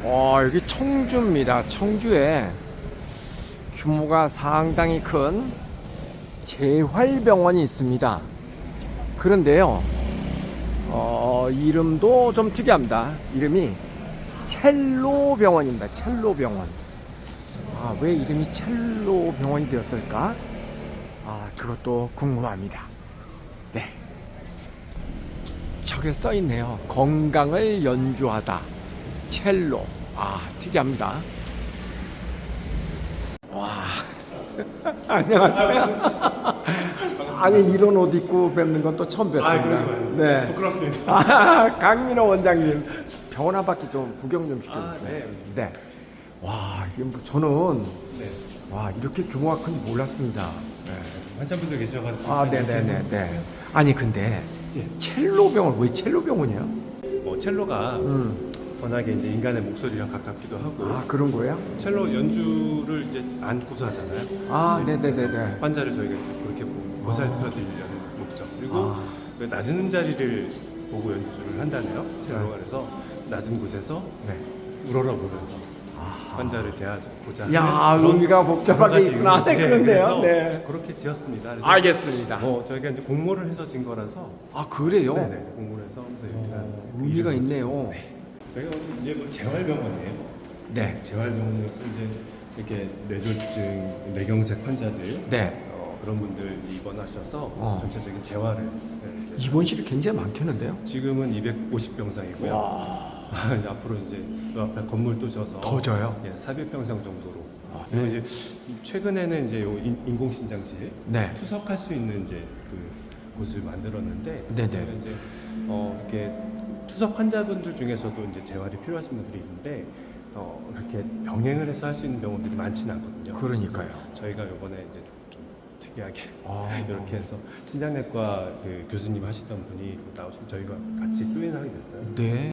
여기 청주입니다. 청주에 규모가 상당히 큰 재활병원이 있습니다. 그런데요, 이름도 좀 특이합니다. 이름이 첼로병원입니다. 첼로병원. 왜 이름이 첼로병원이 되었을까? 그것도 궁금합니다. 네. 저게 써 있네요. 건강을 연주하다. 첼로. 특이합니다. 와. 안녕하세요. 아니, 이런 옷 입고 뵙는 건 또 처음 뵙습니다. 네. 부끄럽습니다. 강민호 원장님. 병원 한 바퀴 좀 구경 좀 시켜주세요. 네. 네. 와, 이게 뭐 저는 네. 이렇게 규모가 큰지 몰랐습니다. 네. 환자분들 계셔가지고. 네네네. 아니, 근데 예. 첼로병원, 왜 첼로병원이에요? 뭐 첼로가 워낙에 이제 인간의 목소리랑 가깝기도 하고. 그런 거예요? 첼로 연주를 이제 안고서 하잖아요. 네네네네. 환자를 저희가 이렇게 그렇게 보살펴드리려는 목적. 그리고 그 낮은 음자리를 보고 연주를 한다네요. 첼로가 그래서 낮은 곳에서 네. 우러러보면서 환자를 대하고자 하는 야, 그런 의미가 복잡하게 여러 가지 있구나. 네, 그런데요. 그래서 네. 그렇게 지었습니다. 그래서 알겠습니다. 저희가 이제 공모를 해서 진 거라서. 그래요? 네네, 공모를 해서 의미가 있네요. 저희가 이제 뭐 재활병원이에요. 네. 재활병원에서 이제 이렇게 뇌졸중, 뇌경색 환자들 네. 그런 분들 입원하셔서 전체적인 재활을 이렇게 입원실이 굉장히 많겠는데요? 지금은 250병상이고요. 앞으로 이제 그 앞에 건물도 져서 더 져요? 400병상 정도로. 그리고 이제 최근에는 이제 요 인공신장실 네. 투석할 수 있는 이제 그 곳을 만들었는데 네네. 저희가 이제 이렇게 투석 환자분들 중에서도 이제 재활이 필요하신 분들이 있는데 그렇게 병행을 해서 할 수 있는 병원들이 많지는 않거든요. 그러니까요. 그래서 저희가 이번에 이제 좀 특이하게 이렇게 해서 아. 신장내과 그 교수님 하시던 분이 나오시면 저희가 같이 조인하게 됐어요. 네.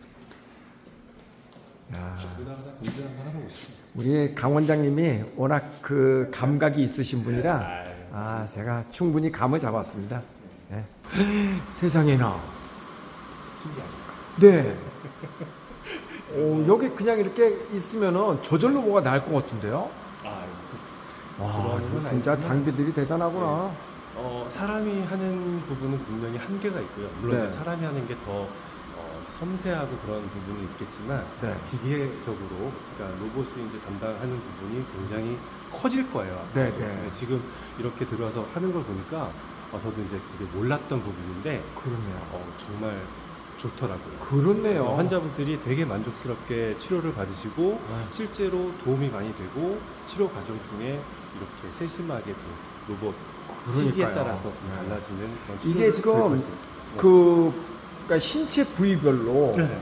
야, 그러다가 공부 한번 하러 오시죠. 우리 강 원장님이 워낙 그 감각이 있으신 분이라 제가 충분히 감을 잡았습니다. 네. 세상에나. 신기하죠? 네. 여기 그냥 이렇게 있으면은 저절로 뭐가 날 것 같은데요? 와, 이거 진짜 장비들이 대단하구나. 사람이 하는 부분은 분명히 한계가 있고요. 물론 네. 사람이 하는 게 더 섬세하고 그런 부분이 있겠지만 네. 기계적으로 그러니까 로봇이 이제 담당하는 부분이 굉장히 커질 거예요. 네. 지금 이렇게 들어와서 하는 걸 보니까 저도 이제 그게 몰랐던 부분인데 그렇네요. 정말 좋더라고요. 그렇네요. 그래서 환자분들이 되게 만족스럽게 치료를 받으시고 실제로 도움이 많이 되고 치료 과정 중에 이렇게 세심하게 또 로봇 시기에 그러니까요. 따라서 좀 달라지는 그런 이게 치료를 지금 도입할 수 있습니다. 그러니까 신체 부위별로 네.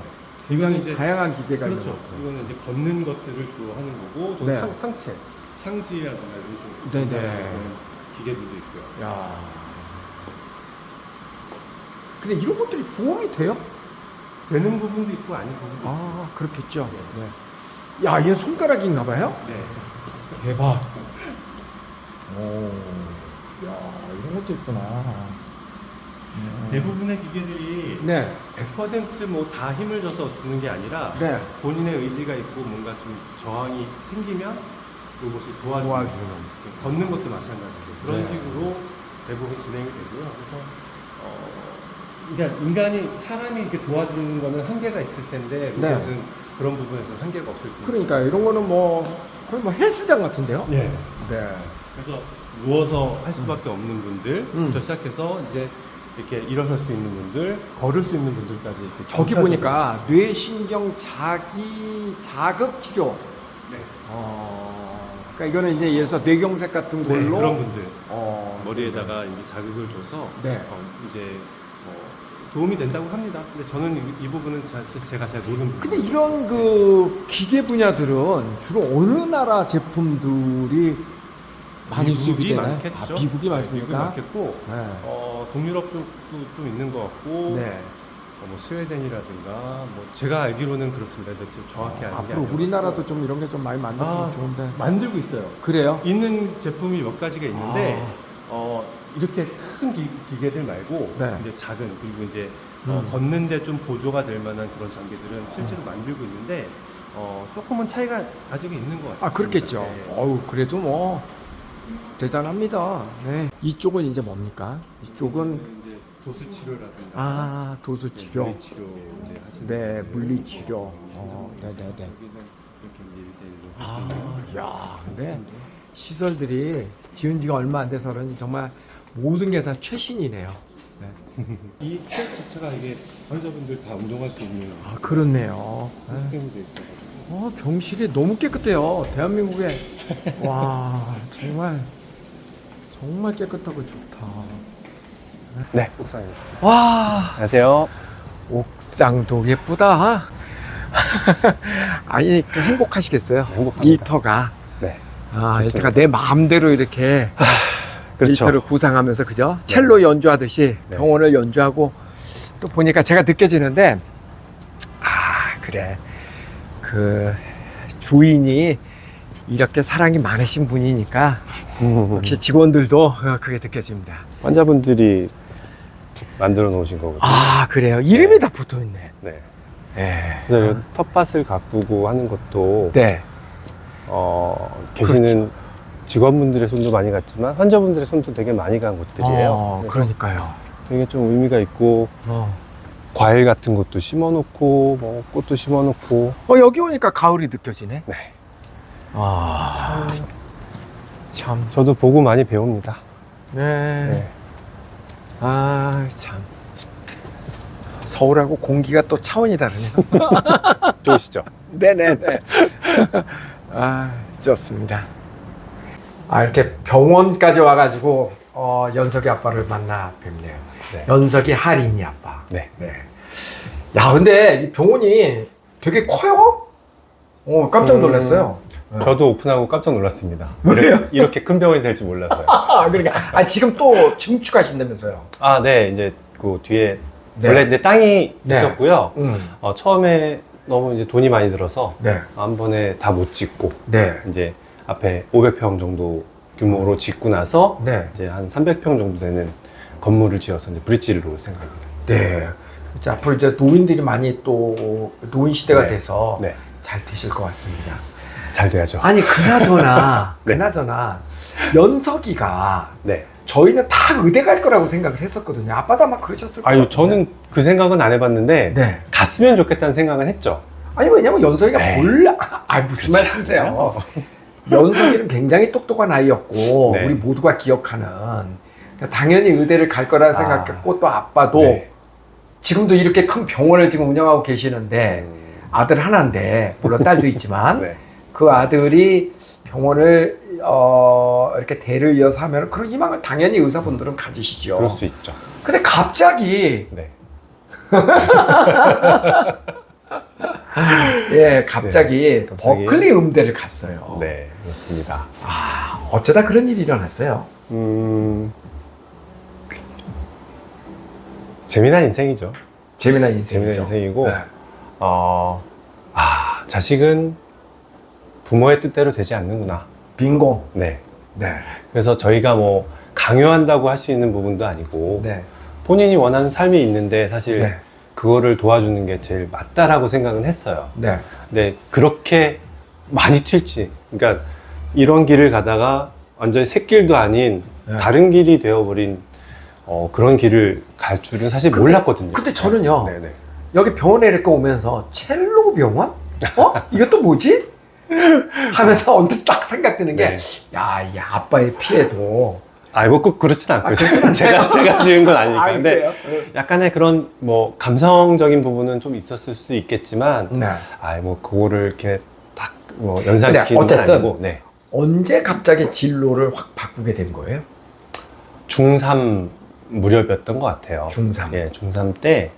굉장히 이제- 다양한 기계가 그렇죠. 있는 것 같아요. 이거는 이제 걷는 것들을 주로 하는 거고, 또 네. 상체, 상지라든가 이런 좀 네네. 그런 기계들도 있고요. 야. 근데 이런 것들이 보험이 돼요? 되는 부분도 있고 아닌 부분도 있고. 그렇겠죠. 네. 야, 얘 손가락인가 봐요? 네. 대박. 야, 이런 것도 있구나. 대부분의 기계들이 네. 100% 다 힘을 줘서 주는 게 아니라 네. 본인의 의지가 있고 뭔가 좀 저항이 생기면 로봇이 도와주는. 걷는 것도 마찬가지고 그런 네. 식으로 대부분 진행이 되고요. 그래서 그러니까 인간이 사람이 이렇게 도와주는 거는 한계가 있을 텐데 네. 로봇은 그런 부분에서 한계가 없을 텐데. 그러니까 이런 거는 거의 헬스장 같은데요? 네. 네. 그래서 누워서 할 수밖에 없는 분들부터 시작해서 이제 이렇게 일어설 수 있는 분들, 걸을 수 있는 분들까지 이렇게 저기 전차적으로. 보니까 뇌신경 자극 치료. 네. 그러니까 이거는 이제 예를 들어서 뇌경색 같은 네, 걸로 그런 분들 네. 머리에다가 이제 자극을 줘서 네. 이제 도움이 된다고 합니다. 근데 저는 이 부분은 제가 잘 모르는 부분. 근데 이런 그 기계 분야들은 주로 어느 나라 제품들이 많이 수입이 되나요? 많겠죠. 미국이 많습니까? 미국이 많겠고 네. 동유럽 쪽도 좀 있는 것 같고 네. 뭐 스웨덴이라든가 뭐 제가 알기로는 그렇습니다. 근데 좀 정확히 아는 게 앞으로 아니어서. 우리나라도 좀 이런 게 좀 많이 만들면 좋은데. 만들고 있어요. 그래요? 있는 제품이 몇 가지가 있는데 이렇게 큰 기계들 말고 네. 이제 작은 그리고 이제 걷는데 좀 보조가 될 만한 그런 장비들은 실제로 만들고 있는데 조금은 차이가 아직은 있는 것 같아요. 아, 그렇겠죠. 네. 어우, 그래도 뭐 대단합니다. 네. 이쪽은 이제 뭡니까? 이쪽은 이제 도수 치료라든가 아, 도수 치료. 물리 치료 이제 하시는 네, 분들. 물리 치료. 네, 네, 네. 여기는 이렇게 이제 1대1로 할 수 있는. 야, 근데 시설들이 지은 지가 얼마 안 돼서 그런지 정말 모든 게 다 최신이네요. 네. 이 트랙 자체가 이게 환자분들 다 운동할 수 있는 아, 그렇네요. 네. 시스템이 되어 있어가지고. 병실이 너무 깨끗해요. 대한민국에. 와, 정말 깨끗하고 좋다. 네, 옥상입니다. 와, 안녕하세요. 옥상도 예쁘다. 아니, 그 행복하시겠어요? 행복합니다. 일터가. 네. 아, 좋습니다. 일터가 내 마음대로 이렇게 그렇죠. 일터를 구상하면서, 그죠? 첼로 연주하듯이 네. 병원을 연주하고 또 보니까 제가 느껴지는데, 아, 그래. 그 주인이 이렇게 사랑이 많으신 분이니까 역시 직원들도 그게 느껴집니다. 환자분들이 만들어 놓으신 거거든요. 아, 그래요? 이름이 다 붙어 있네. 네. 네. 그래서 텃밭을 가꾸고 하는 것도 네. 계시는 직원분들의 손도 많이 갔지만 환자분들의 손도 되게 많이 간 곳들이에요. 그래서 그러니까요. 되게 좀 의미가 있고 어. 과일 같은 것도 심어놓고 뭐 꽃도 심어놓고. 여기 오니까 가을이 느껴지네. 네. 아, 참. 저도 보고 많이 배웁니다. 네. 네. 아, 참. 서울하고 공기가 또 차원이 다르네요. 좋으시죠? 네네네. 아, 좋습니다. 아, 이렇게 병원까지 와가지고, 연석이 아빠를 만나 뵙네요. 네. 연석이 할인이 아빠. 네. 네. 야, 근데 이 병원이 되게 커요? 깜짝 놀랐어요. 저도 오픈하고 깜짝 놀랐습니다. 왜요? 이렇게 큰 병원이 될 줄 몰라서요. 그러니까, 지금 또 증축하신다면서요? 아, 네. 이제 그 뒤에 네. 원래 이제 땅이 네. 있었고요. 음. 처음에 너무 이제 돈이 많이 들어서 네. 한 번에 다 못 짓고 네. 이제 앞에 500평 정도 규모로 짓고 나서 네. 이제 한 300평 정도 되는 건물을 지어서 이제 브릿지를 놓을 생각입니다. 네. 이제 앞으로 이제 노인들이 많이 또 노인 시대가 네. 돼서 네. 잘 되실 것 같습니다. 잘 돼야죠. 아니, 그나저나, 네. 연석이가 네. 저희는 다 의대 갈 거라고 생각을 했었거든요. 아빠도 아마 그러셨을 거예요. 아유, 저는 그 생각은 안 해봤는데 네. 갔으면 좋겠다는 생각은 했죠. 아니, 왜냐면 연석이가 에이. 무슨 말씀이세요? 연석이는 굉장히 똑똑한 아이였고, 네. 우리 모두가 기억하는. 그러니까 당연히 의대를 갈 거라 생각했고, 또 아빠도 네. 지금도 이렇게 큰 병원을 지금 운영하고 계시는데, 아들 하나인데, 물론 딸도 있지만, 네. 그 아들이 병원을 이렇게 대를 이어서 하면 그런 희망을 당연히 의사분들은 가지시죠. 그럴 수 있죠. 근데 갑자기 네. 갑자기 버클리 음대를 갔어요. 네, 그렇습니다. 아, 어쩌다 그런 일이 일어났어요. 재미난 인생이죠. 재미난 인생이죠. 재미난 인생이고, 네. 자식은 부모의 뜻대로 되지 않는구나. 빈공. 네. 네. 그래서 저희가 뭐 강요한다고 할 수 있는 부분도 아니고, 네. 본인이 원하는 삶이 있는데 사실 네. 그거를 도와주는 게 제일 맞다라고 생각은 했어요. 네. 근데 그렇게 많이 튈지, 그러니까 이런 길을 가다가 완전히 샛길도 아닌 네. 다른 길이 되어버린 그런 길을 갈 줄은 사실 몰랐거든요. 근데 저는요, 네네. 여기 병원에 이렇게 오면서 첼로 병원? 이것도 뭐지? 하면서 언뜻 딱 생각드는 게, 네. 이 아빠의 피해도. 뭐 꼭 그렇진 않고요. 그렇진 않아요. 제가 지은 건 아니니까. 근데 그래요? 약간의 그런 뭐 감성적인 부분은 좀 있었을 수도 있겠지만, 네. 뭐 그거를 이렇게 딱 뭐 연상시키는 건 어쨌든 아니고, 네. 언제 갑자기 진로를 확 바꾸게 된 거예요? 중3 무렵이었던 것 같아요. 중3. 예, 중3 때,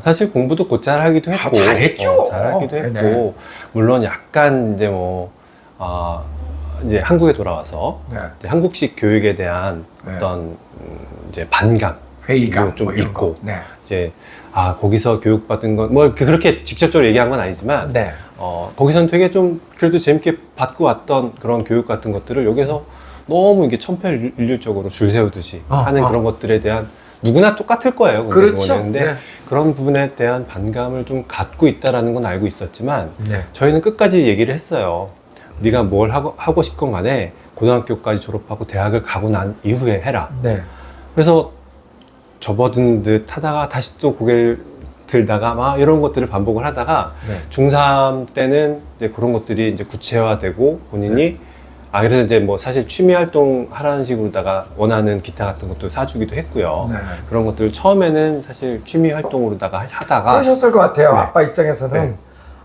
사실 공부도 곧잘 하기도 했고. 잘했죠. 잘하기도 했고. 네네. 물론 약간 이제 이제 한국에 돌아와서 네. 이제 한국식 교육에 대한 네. 어떤, 이제 반감. 회의감 좀 이런 있고. 거. 네. 이제, 거기서 교육받은 건, 뭐, 그렇게 직접적으로 얘기한 건 아니지만, 네. 거기서는 되게 좀 그래도 재밌게 받고 왔던 그런 교육 같은 것들을 여기서 너무 이게 천편일률적으로 줄 세우듯이 하는 그런 것들에 대한 누구나 똑같을 거예요. 그렇죠. 근데 네. 그런 부분에 대한 반감을 좀 갖고 있다라는 건 알고 있었지만 네. 저희는 끝까지 얘기를 했어요. 네가 뭘 하고 싶건 간에 고등학교까지 졸업하고 대학을 가고 난 이후에 해라. 네. 그래서 접어든 듯 하다가 다시 또 고개를 들다가 막 이런 것들을 반복을 하다가 네. 중3 때는 이제 그런 것들이 이제 구체화되고 본인이 그래서 이제 뭐 사실 취미 활동 하라는 식으로다가 원하는 기타 같은 것도 사주기도 했고요. 네. 그런 것들 처음에는 사실 취미 활동으로다가 하다가 그러셨을 것 같아요. 네. 아빠 입장에서는. 네.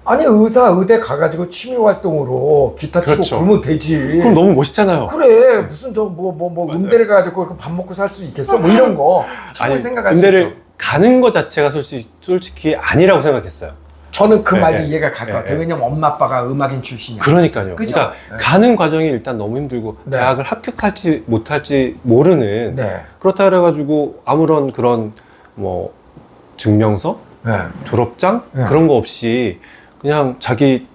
아니 의대 가가지고 취미 활동으로 기타 치고 그렇죠. 그러면 되지. 그럼 너무 멋있잖아요. 그래 무슨 저 뭐 음대를 가가지고 밥 먹고 살 수 있겠어? 뭐 이런 거 충분히 생각할 수 있죠. 음대를 가는 것 자체가 솔직히 아니라고 생각했어요. 저는 그 네, 말도 네. 이해가 갈 것 네, 같아요. 네. 왜냐면 엄마 아빠가 음악인 출신이야. 그러니까요. 그죠? 그러니까 네. 가는 과정이 일단 너무 힘들고 네. 대학을 합격할지 못할지 모르는 네. 그렇다 그래가지고 아무런 그런 뭐 증명서, 네. 졸업장 네. 그런 거 없이 그냥 자기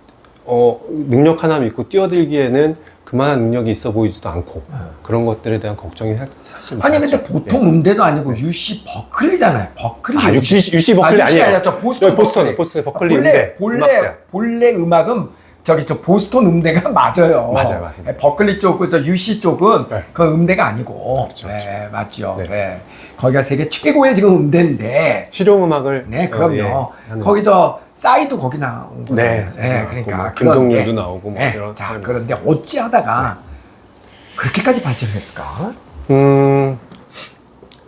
능력 하나 믿고 뛰어들기에는 그만한 능력이 있어 보이지도 않고 그런 것들에 대한 걱정이 사실 아니 많았죠. 근데 보통 음대도 아니고 UC 버클리잖아요. 버클리. UC 버클리 UC 아니에요. 아니야. 저 보스턴 여기 보스턴에 버클리 음대. 음악대학. 본래 음악은 저기 저 보스턴 음대가 맞아요. 맞아요, 맞습니다. 버클리 쪽, 저 UC 쪽은 네. 그 음대가 아니고. 그렇죠, 네, 맞죠. 네. 네. 거기가 세계 최고의 지금 음대인데. 실용음악을 네, 그럼요. 하는 거기 저 싸이도 거기 나온 거죠. 네, 그러니까 뭐 그런 김동률도 게. 나오고 뭐 네, 이런 자, 사람이 그런데 어찌하다가 그렇게까지 발전했을까?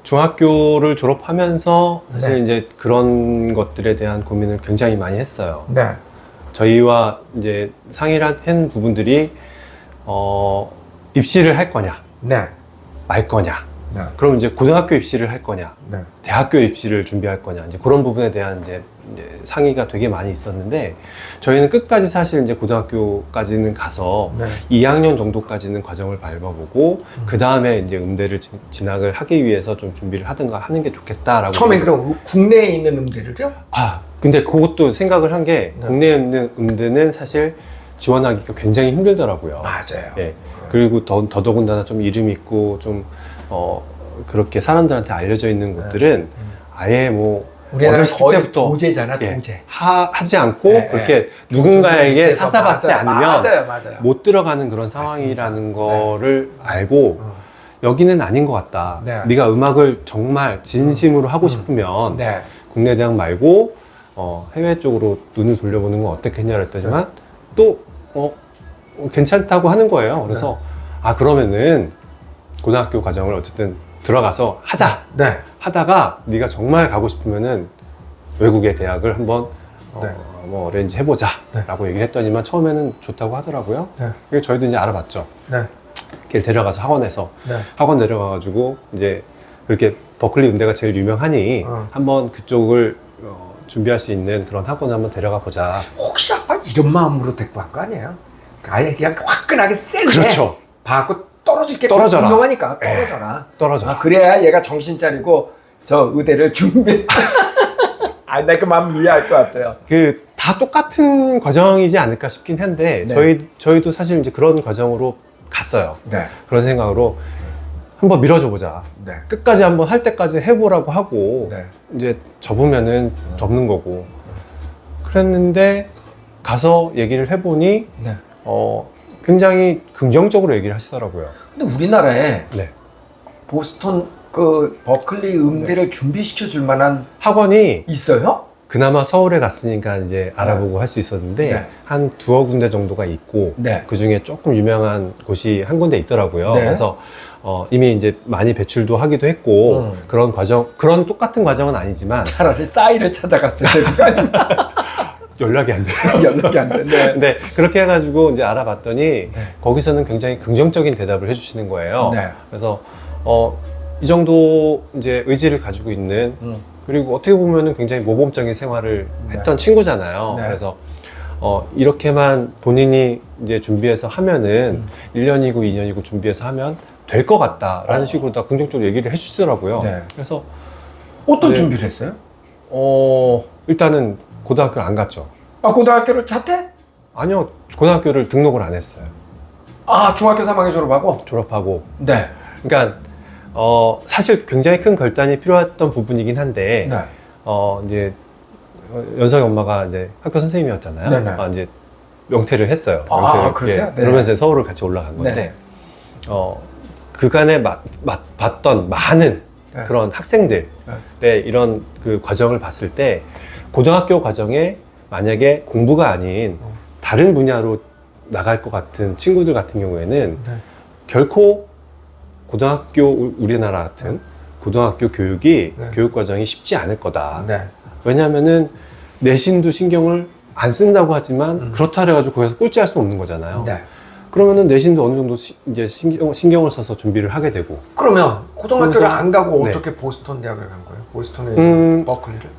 중학교를 졸업하면서 사실 네. 이제 그런 것들에 대한 고민을 굉장히 많이 했어요. 네. 저희와 이제 상의를 한 부분들이 입시를 할 거냐, 네. 말 거냐. 네. 그럼 이제 고등학교 입시를 할 거냐, 네. 대학교 입시를 준비할 거냐, 이제 그런 부분에 대한 이제 상의가 되게 많이 있었는데 저희는 끝까지 사실 이제 고등학교까지는 가서 네. 2학년 정도까지는 과정을 밟아보고 그 다음에 이제 음대를 진학을 하기 위해서 좀 준비를 하든가 하는 게 좋겠다라고. 처음에 그럼 국내에 있는 음대를요? 근데 그것도 생각을 한 게 네. 국내에 있는 음대는 사실 지원하기가 굉장히 힘들더라고요. 맞아요. 예. 그리고 더더군다나 좀 이름 있고 좀 그렇게 사람들한테 알려져 있는 곳들은 아예 뭐 우리나라 어렸을 거의 때부터 도제잖아, 예, 도제. 하지 않고 네, 그렇게 누군가에게 교수님께서 사사받지 맞아요, 않으면 맞아요. 못 들어가는 그런 상황이라는 거를 알고 어. 여기는 아닌 것 같다. 네. 네가 음악을 정말 진심으로 하고 싶으면 네. 국내 대학 말고 해외 쪽으로 눈을 돌려보는 건 어떻겠냐 그랬더니만 또 괜찮다고 하는 거예요. 그래서 그러면은 고등학교 과정을 어쨌든 들어가서 하자. 네. 하다가 네가 정말 가고 싶으면은 외국의 대학을 한번 네. 뭐 어레인지 해보자 네. 라고 얘기를 했더니만 처음에는 좋다고 하더라고요. 네. 그래서 저희도 이제 알아봤죠. 네. 걔를 데려가서 학원에서 네. 학원 데려가가지고 이제 그렇게 버클리 음대가 제일 유명하니 한번 그쪽을 준비할 수 있는 그런 학원을 한번 데려가 보자. 혹시 아빠 이런 마음으로 데리고 간 거 아니에요? 아예 그냥 화끈하게 센데 그렇죠. 봐갖고 떨어질 게 떨어져라. 분명하니까 떨어져라. 떨어져. 그래야 얘가 정신 차리고 저 의대를 준비. 나 그 마음 이해할 것 같아요. 그 다 똑같은 과정이지 않을까 싶긴 한데 네. 저희도 사실 이제 그런 과정으로 갔어요. 네. 그런 생각으로 한번 밀어줘 보자. 네. 끝까지 한번 할 때까지 해보라고 하고 네. 이제 접으면은 접는 거고 그랬는데 가서 얘기를 해보니 네. 굉장히 긍정적으로 얘기를 하시더라고요. 근데 우리나라에 네. 보스턴 그 버클리 음대를 준비시켜 줄 만한 학원이 있어요? 그나마 서울에 갔으니까 이제 알아보고 할 수 있었는데 네. 한 두어 군데 정도가 있고 네. 그 중에 조금 유명한 곳이 한 군데 있더라고요. 네. 그래서 이미 이제 많이 배출도 하기도 했고 그런 똑같은 과정은 아니지만 차라리 싸이를 찾아갔어야 되는 거 아니야? 연락이 안 돼요. 연락이 안 돼. 네. 근데 그렇게 해가지고 이제 알아봤더니 거기서는 굉장히 긍정적인 대답을 해주시는 거예요. 네. 그래서 이 정도 이제 의지를 가지고 있는 그리고 어떻게 보면은 굉장히 모범적인 생활을 했던 친구잖아요. 네. 그래서 이렇게만 본인이 이제 준비해서 하면은 1년이고 2년이고 준비해서 하면 될 것 같다라는 식으로 다 긍정적으로 얘기를 해주시더라고요. 네. 그래서 어떤 네. 준비를 했어요? 일단은 고등학교를 안 갔죠. 고등학교를 자퇴? 아니요, 고등학교를 등록을 안 했어요. 중학교 3학년 졸업하고? 졸업하고. 네. 그러니까 사실 굉장히 큰 결단이 필요했던 부분이긴 한데, 네. 이제, 연석이 엄마가 이제 학교 선생님이었잖아요. 네네. 이제 명퇴를 했어요. 아, 명퇴를 그러세요? 이렇게 네. 그러면서 서울을 같이 올라간 건데, 네. 그간에 봤던 많은 네. 그런 학생들의 이런 그 과정을 봤을 때, 고등학교 과정에 만약에 공부가 아닌 다른 분야로 나갈 것 같은 친구들 같은 경우에는 네. 결코 고등학교, 우리나라 같은 고등학교 교육이, 네. 교육 과정이 쉽지 않을 거다. 네. 왜냐하면은 내신도 신경을 안 쓴다고 하지만 그렇다 그래가지고 거기서 꼴찌할 수는 없는 거잖아요. 네. 그러면은 내신도 어느 정도 이제 신경을 써서 준비를 하게 되고. 그러면 고등학교를 그래서- 안 가고 네. 어떻게 보스턴 대학을 간 거예요? 보스턴에 버클리를?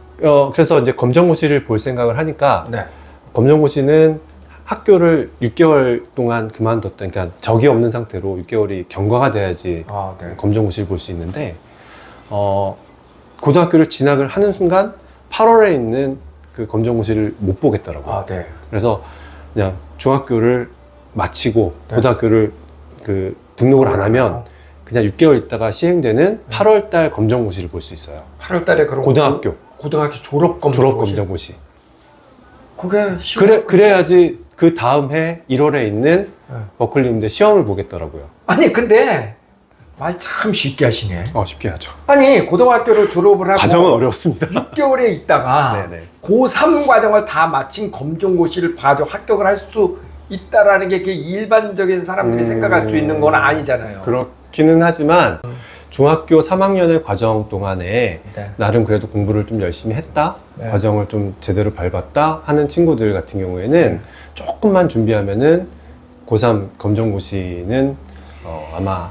그래서 이제 검정고시를 볼 생각을 하니까 네. 검정고시는 학교를 6개월 동안 그만뒀던, 그러니까 적이 없는 상태로 6개월이 경과가 돼야지 아, 네. 검정고시를 볼 수 있는데, 고등학교를 진학을 하는 순간 8월에 있는 그 검정고시를 못 보겠더라고요. 아, 네. 그래서 그냥 중학교를 마치고 네. 고등학교를 그 등록을 안 하면 그냥 6개월 있다가 시행되는 8월 달 검정고시를 볼 수 있어요. 8월 달에 그럼 고등학교 고등학교 졸업 검정. 졸업 검정고시. 그게 시험. 그래야지 그 다음 해 1월에 있는 네. 버클리 음대 시험을 보겠더라고요. 아니 근데 말 참 쉽게 하시네. 쉽게 하죠. 아니 고등학교를 졸업을 하고 과정은 어렵습니다. 6개월에 있다가 네네. 고3 과정을 다 마친 검정고시를 봐줘 합격을 할 수 있다라는 게 일반적인 사람들이 생각할 수 있는 건 아니잖아요. 그렇기는 하지만 중학교 3학년의 과정 동안에 네. 나름 그래도 공부를 좀 열심히 했다, 네. 과정을 좀 제대로 밟았다 하는 친구들 같은 경우에는 조금만 준비하면은 고3 검정고시는 아마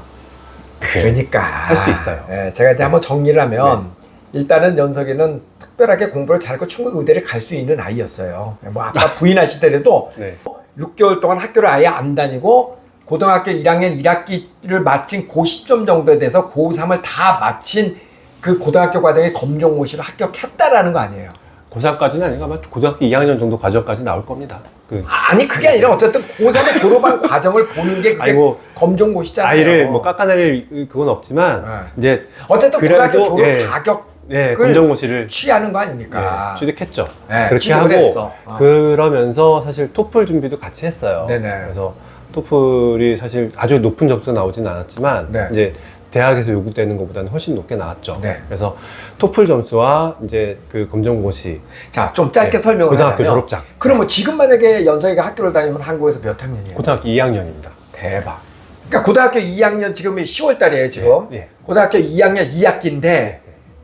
그러니까 할 수 있어요. 네, 제가 이제 한번 정리를 하면 일단은 연석이는 특별하게 공부를 잘하고 충북 의대를 갈 수 있는 아이였어요. 뭐 아까 부인하실 때도 네. 6개월 동안 학교를 아예 안 다니고 고등학교 1학년 1학기를 마친 고 시점 정도에 대해서 고3을 다 마친 그 고등학교 과정의 검정고시를 합격했다라는 거 아니에요. 고3까지는 아니고 아마 고등학교 2학년 정도 과정까지 나올 겁니다. 아니 그게 아니라 어쨌든 고3을 졸업한 과정을 보는 게 그게 아이고, 검정고시잖아요. 아이를 뭐 깎아낼 그건 없지만 이제 어쨌든 고등학교 그래도, 졸업 예. 자격 검정고시를 취하는 거 아닙니까? 취득했죠. 네, 그렇게 취득을 하고 했어. 그러면서 사실 토플 준비도 같이 했어요. 네네. 그래서 토플이 사실 아주 높은 점수가 나오진 않았지만 네. 이제 대학에서 요구되는 것보다는 훨씬 높게 나왔죠. 네. 그래서 토플 점수와 이제 그 검정고시, 자, 좀 짧게 설명을 고등학교 하자면 졸업장. 그러면 지금 만약에 연석이가 학교를 다니면 한국에서 몇 학년이에요? 고등학교 2학년입니다. 대박. 그러니까 고등학교 2학년 지금 10월 달이에요, 지금. 네. 고등학교 2학년 2학기인데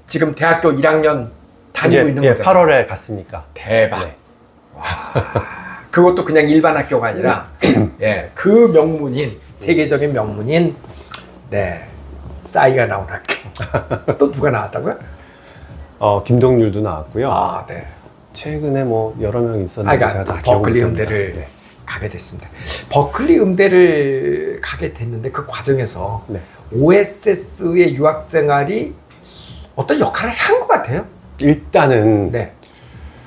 지금 대학교 1학년 다니고 있는 거잖아요. 8월에 갔으니까. 대박. 네. 그것도 그냥 일반 학교가 아니라 예, 그 명문인 세계적인 명문인 네. 싸이가 나온 학교. 또 누가 나왔다고요? 김동률도 나왔고요. 아, 네. 최근에 뭐 여러 명 있었는데 그러니까 제가 다 기억을 버클리 못합니다. 음대를 네. 가게 됐습니다. 버클리 음대를 가게 됐는데 그 과정에서 네. OSS의 유학 생활이 어떤 역할을 한 것 같아요? 일단은 네.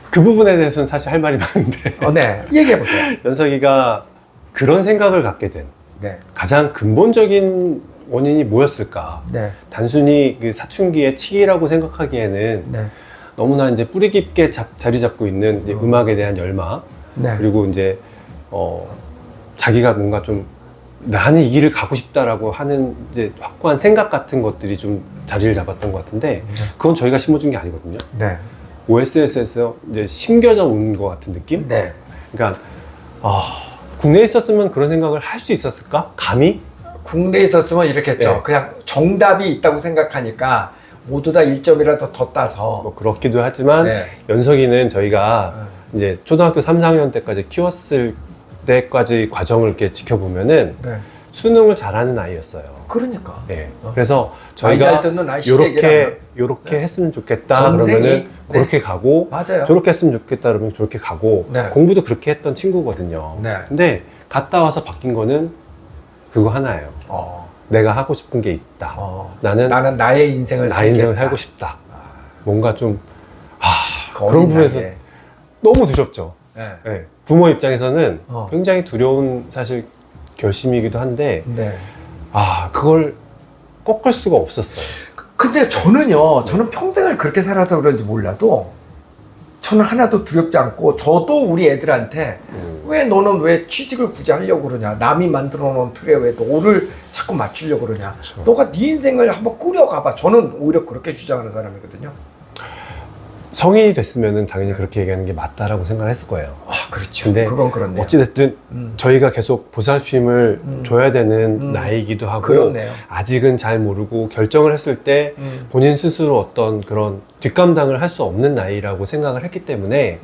그 부분에 대해서는 사실 할 말이 많은데 네. 얘기해 보세요. 연석이가 그런 생각을 갖게 된 네. 가장 근본적인 원인이 뭐였을까? 네. 단순히 그 사춘기의 치기라고 생각하기에는 네. 너무나 이제 뿌리 깊게 자리 잡고 있는 이제 음악에 대한 열망, 네. 그리고 이제 자기가 뭔가 좀 나는 이 길을 가고 싶다라고 하는 이제 확고한 생각 같은 것들이 좀 자리를 잡았던 것 같은데 그건 저희가 심어준 게 아니거든요. 네. OSS에서 이제 심겨져 온 것 같은 느낌? 네. 그러니까 국내에 있었으면 그런 생각을 할 수 있었을까? 감히? 국내에 있었으면 이렇게 했죠. 네. 그냥 정답이 있다고 생각하니까 모두 다 1점이라도 더 따서. 뭐 그렇기도 하지만 네. 연석이는 저희가 이제 초등학교 3, 4학년 때까지 키웠을 때까지 과정을 이렇게 지켜보면은 네. 수능을 잘하는 아이였어요. 그러니까. 예. 그래서 아이 잘 저희가 듣는 아이 쉽게 얘기를 하면. 요렇게 했으면 좋겠다 검색이, 그러면은 네. 그렇게 가고 맞아요. 저렇게 했으면 좋겠다 그러면 저렇게 가고 네. 공부도 그렇게 했던 친구거든요. 네. 근데 갔다 와서 바뀐 거는 그거 하나예요. 내가 하고 싶은 게 있다. 나는 나의 인생을 나의 인생을 살겠다. 살고 싶다. 뭔가 좀 그 그런 어린 부분에서 나이에. 너무 두렵죠. 네. 예. 부모 입장에서는 굉장히 두려운 사실 결심이기도 한데 네. 그걸 꺾을 수가 없었어요. 근데 저는 평생을 그렇게 살아서 그런지 몰라도 저는 하나도 두렵지 않고 저도 우리 애들한테 왜 너는 왜 취직을 굳이 하려고 그러냐, 남이 만들어 놓은 틀에 왜 너를 자꾸 맞추려고 그러냐, 그렇죠. 너가 네 인생을 한번 꾸려가봐. 저는 오히려 그렇게 주장하는 사람이거든요. 성인이 됐으면은 당연히 그렇게 얘기하는 게 맞다라고 생각을 했을 거예요. 아, 그렇죠. 근데 그건 그렇네요. 어찌됐든 저희가 계속 보살핌을 줘야 되는 음. 나이기도 하고 그렇네요. 아직은 잘 모르고 결정을 했을 때 본인 스스로 어떤 그런 뒷감당을 할 수 없는 나이라고 생각을 했기 때문에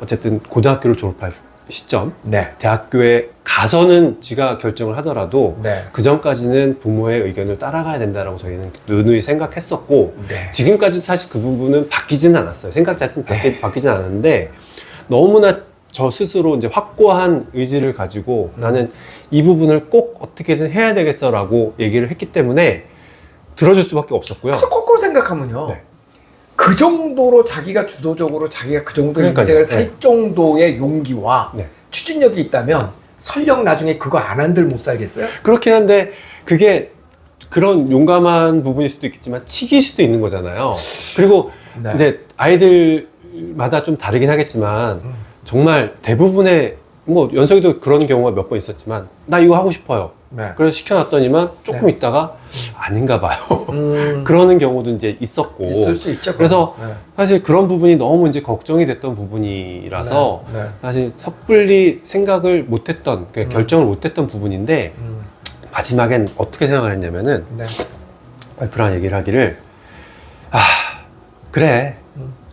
어쨌든 고등학교를 졸업할 시점, 네. 대학교에 가서는 지가 결정을 하더라도 네. 그 전까지는 부모의 의견을 따라가야 된다라고 저희는 누누이 생각했었고 네. 지금까지도 사실 그 부분은 바뀌지는 않았어요. 생각 자체는 네. 바뀌진 않았는데 너무나 저 스스로 이제 확고한 의지를 가지고 나는 이 부분을 꼭 어떻게든 해야 되겠어라고 얘기를 했기 때문에 들어줄 수밖에 없었고요. 그래서 거꾸로 생각하면요. 네. 그 정도로 자기가 주도적으로 자기가 그 정도 그러니까요. 인생을 살 네. 정도의 용기와 네. 추진력이 있다면 설령 나중에 그거 안 한들 못 살겠어요? 그렇긴 한데 그게 그런 용감한 부분일 수도 있겠지만 치기일 수도 있는 거잖아요. 그리고 네. 이제 아이들마다 좀 다르긴 하겠지만 정말 대부분의 뭐 연석이도 그런 경우가 몇 번 있었지만 나 이거 하고 싶어요. 네. 그래서 시켜놨더니만 조금 네. 있다가 아닌가 봐요. 그러는 경우도 이제 있었고. 있을 수 있죠. 그래서 네. 사실 그런 부분이 너무 이제 걱정이 됐던 부분이라서 네. 네. 사실 섣불리 생각을 못했던, 그러니까 결정을 못했던 부분인데 마지막엔 어떻게 생각을 했냐면은 네. 와이프랑 얘기를 하기를 그래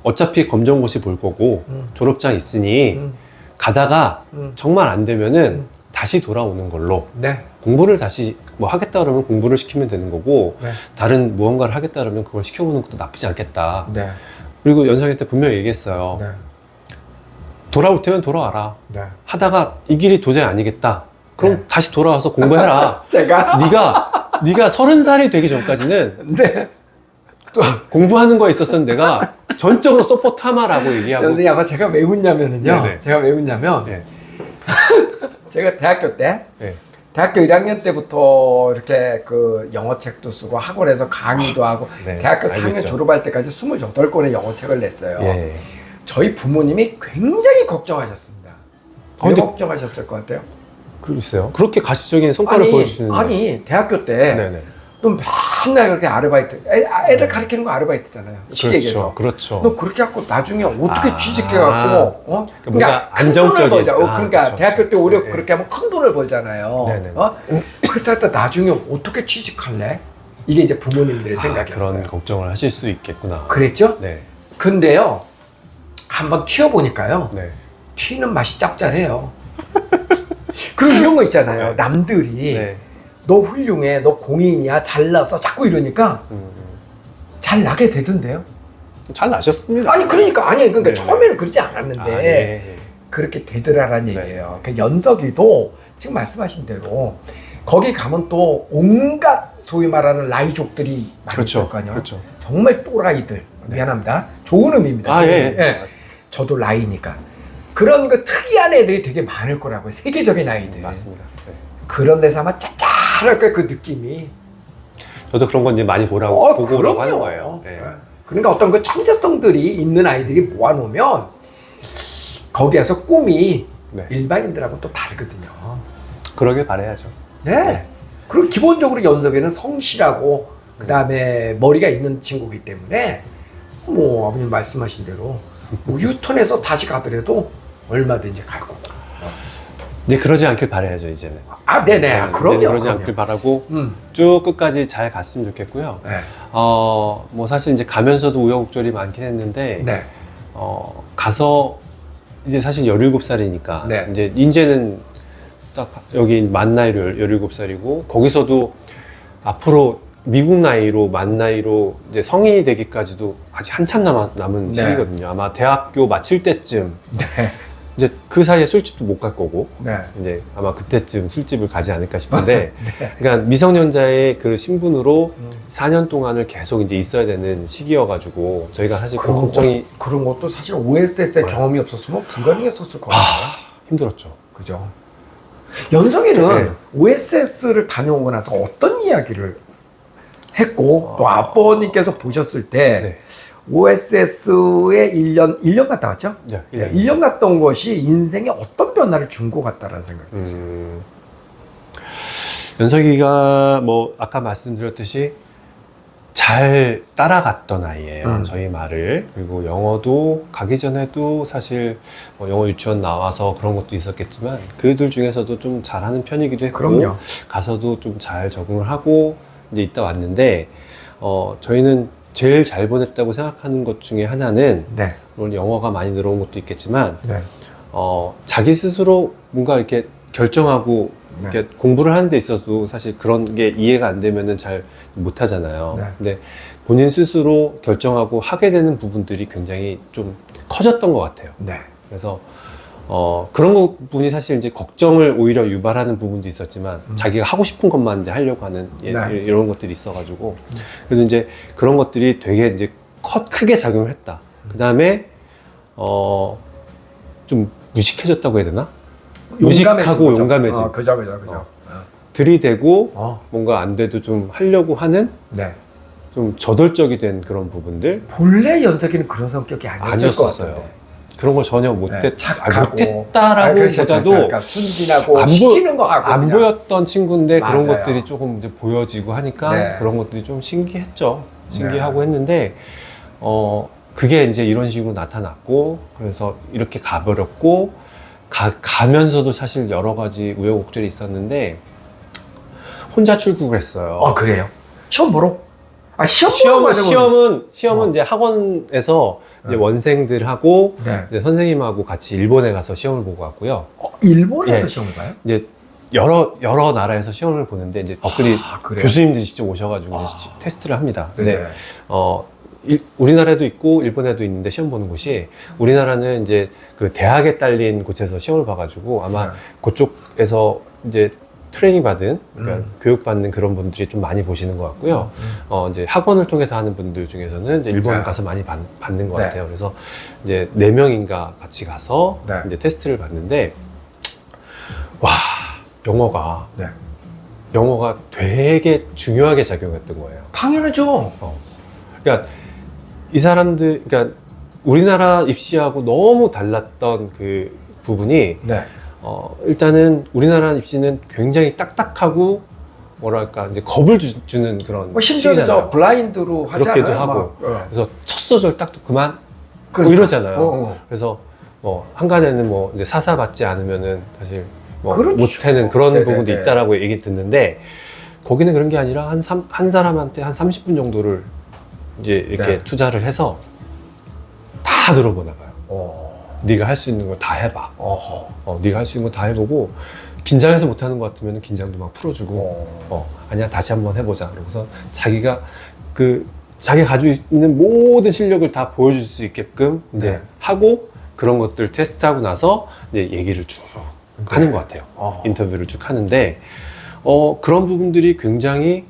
어차피 검정고시 볼 거고 졸업장 있으니 가다가 정말 안 되면은 다시 돌아오는 걸로 네. 공부를 다시 뭐 하겠다 그러면 공부를 시키면 되는 거고 네. 다른 무언가를 하겠다 그러면 그걸 시켜보는 것도 나쁘지 않겠다. 네. 그리고 연상한테 분명히 얘기했어요. 네. 돌아올 테면 돌아와라. 네. 하다가 이 길이 도저히 아니겠다. 그럼 네. 다시 돌아와서 공부해라. 제가 네가 30살이 되기 전까지는 네. 공부하는 거에 있어서는 내가 전적으로 서포트하마라고 얘기하고. 선생님 아마 제가 왜 웃냐면은요. 네네. 제가 왜 웃냐면 네. 제가 대학교 때 네. 대학교 1학년 때부터 이렇게 그 영어책도 쓰고 학원에서 강의도 하고 네, 대학교 4학년 알겠죠. 졸업할 때까지 28권의 영어책을 냈어요. 예. 저희 부모님이 굉장히 걱정하셨습니다. 왜 근데- 걱정하셨을 것 같아요? 글쎄요. 그렇게 가시적인 성과를 보여주시는. 아니 대학교 때 네네. 너 맨날 그렇게 아르바이트 애들 가르치는 거 아르바이트잖아요. 쉽게 얘기해서. 그렇죠. 너 그렇게 갖고 나중에 어떻게 아. 취직해갖고 뭔가 큰 안정적인- 돈을 벌자. 그러니까 그렇죠, 대학교 때 그렇죠. 오히려 네. 그렇게 하면 큰 돈을 벌잖아요. 네네. 그렇다 나중에 어떻게 취직할래? 이게 이제 부모님들의 생각이었어요. 그런 걱정을 하실 수 있겠구나. 그랬죠? 네. 근데요 한번 튀어보니까요 네. 튀는 맛이 짭짤해요. 그리고 이런 거 있잖아요. 네. 남들이 네. 너 훌륭해, 너 공인이야, 잘나서 자꾸 이러니까 잘 나게 되던데요. 잘 나셨습니다. 아니 그러니까 그러니까 네. 처음에는 그러지 않았는데 아, 예. 그렇게 되더라라는 네. 얘기예요. 그 연석이도 지금 말씀하신 대로 거기 가면 또 온갖 소위 말하는 라이족들이 많이 그렇죠. 있을 거 아니에요. 그렇죠. 정말 또라이들. 미안합니다. 좋은 의미입니다. 아, 좋은 예. 의미. 저도 라이니까. 그런 그 특이한 애들이 되게 많을 거라고요. 세계적인 아이들. 맞습니다. 네. 그런 데서 아마 짭짤할 거예요. 그 느낌이. 저도 그런 건 이제 많이 보고 보라고 그럼요. 하는 거예요. 네. 그러니까 어떤 그 천재성들이 있는 아이들이 모아놓으면 거기에서 꿈이 네. 일반인들하고 또 다르거든요. 그러길 바라야죠. 네. 그리고 기본적으로 연석에는 성실하고 그 다음에 머리가 있는 친구이기 때문에 뭐 아버님 말씀하신 대로 뭐 유턴해서 다시 가더라도 얼마든지 갈 거고. 이제 그러지 않길 바라야죠, 이제는. 네네. 이제는 그럼요. 그러지 그럼요. 않길 바라고 음. 쭉 끝까지 잘 갔으면 좋겠고요. 네. 뭐 사실 이제 가면서도 우여곡절이 많긴 했는데, 네. 가서 이제 사실 17살이니까, 네. 이제는 딱 여기 만 나이로 17살이고, 거기서도 앞으로 미국 나이로 만 나이로 이제 성인이 되기까지도 아직 한참 남은 네. 시기거든요. 아마 대학교 마칠 때쯤, 네. 이제 그 사이에 술집도 못 갈 거고, 네. 이제 아마 그때쯤 술집을 가지 않을까 싶은데, 네. 그러니까 미성년자의 그 신분으로 4년 동안을 계속 이제 있어야 되는 시기여가지고 저희가 사실 그 걱정이 그런 것도 사실 OSS의 경험이 없었으면 불가능했었을 것 같아요. 힘들었죠. 그죠? 연석이는 네. OSS를 다녀오고 나서 어떤 이야기를 했고 또 아버님께서 보셨을 때 네. OSS에 1년 갔다 왔죠? 네, 네, 1년 갔다 온 것이 인생에 어떤 변화를 준 것 같다라는 생각이 들어요. 연석이가 뭐 아까 말씀드렸듯이 잘 따라갔던 아이예요. 저희 말을. 그리고 영어도 가기 전에도 사실 뭐 영어 유치원 나와서 그런 것도 있었겠지만 그들 중에서도 좀 잘하는 편이기도 했고 그럼요. 가서도 좀 잘 적응을 하고 이제 있다 왔는데 저희는 제일 잘 보냈다고 생각하는 것 중에 하나는 네. 물론 영어가 많이 늘어온 것도 있겠지만 네. 자기 스스로 뭔가 이렇게 결정하고 네. 이렇게 공부를 하는 데 있어도 사실 그런 게 이해가 안 되면은 잘 못 하잖아요. 네. 근데 본인 스스로 결정하고 하게 되는 부분들이 굉장히 좀 커졌던 것 같아요. 네. 그래서 그런 부분이 사실 이제 걱정을 오히려 유발하는 부분도 있었지만 자기가 하고 싶은 것만 이제 하려고 하는 네. 이런 것들이 있어가지고 그래서 이제 그런 것들이 되게 이제 크게 작용을 했다. 그 다음에 좀 무식해졌다고 해야 되나? 무식하고 용감해진. 그죠. 들이대고 어. 뭔가 안 돼도 좀 하려고 하는 네. 좀 저돌적이 된 그런 부분들 본래 연석이는 그런 성격이 아니었을 것 아니었었어요. 같은데. 그런 걸 전혀 네, 착하고. 못했다라고 그렇죠. 보다도 약간 순진하고 안 시키는 거 하고 안 그냥. 보였던 친구인데 그런 맞아요. 것들이 조금 이제 보여지고 하니까 네. 그런 것들이 좀 신기했죠. 신기하고 했는데 그게 이제 이런 식으로 나타났고 그래서 이렇게 가버렸고 가면서도 사실 여러 가지 우여곡절이 있었는데 혼자 출국을 했어요. 아 그래요? 시험 보러? 아 시험 시험은 이제 학원에서 이제 원생들하고 네. 이제 선생님하고 같이 일본에 가서 시험을 보고 왔고요. 일본에서 예. 시험을 봐요? 이제 여러 나라에서 시험을 보는데 이제 거꾸리 그래요? 교수님들이 직접 오셔가지고 이제 테스트를 합니다. 근데 네. 우리나라에도 있고 일본에도 있는데 시험 보는 곳이 우리나라는 이제 그 대학에 딸린 곳에서 시험을 봐가지고 아마 네. 그쪽에서 이제 트레이닝 받은 그러니까 교육받는 그런 분들이 좀 많이 보시는 것 같고요. 이제 학원을 통해서 하는 분들 중에서는 이제 일본에 네. 가서 많이 받는 것 네. 같아요. 그래서 이제 4명인가 같이 가서 네. 이제 테스트를 받는데 와 영어가 네. 되게 중요하게 작용했던 거예요. 당연하죠. 그러니까 이 사람들, 그러니까 우리나라 입시하고 너무 달랐던 그 부분이 네. 일단은 우리나라 입시는 굉장히 딱딱하고 뭐랄까 이제 겁을 주는 그런 뭐 심지어 저 식이잖아요. 블라인드로 하잖아요. 그렇게도 하고. 막. 그래서 첫 소절 딱 그만 뭐 그러니까. 이러잖아요. 그래서 뭐 한간에는 뭐 이제 사사 받지 않으면은 사실 뭐 그렇죠. 못하는 그런 네네네. 부분도 있다라고 얘기 듣는데 거기는 그런 게 아니라 한 사람한테 한 30분 정도를 이제 이렇게 네. 투자를 해서 다 들어보나 봐요. 네가 할 수 있는 거 다 해봐. 네가 할 수 있는 거 다 해보고 긴장해서 못하는 것 같으면 긴장도 막 풀어주고 아니야 다시 한번 해보자. 그러고서 자기가 자기가 가지고 있는 모든 실력을 다 보여줄 수 있게끔 이제 네. 하고 그런 것들 테스트하고 나서 이제 얘기를 쭉 하는 것 같아요. 인터뷰를 쭉 하는데 그런 부분들이 굉장히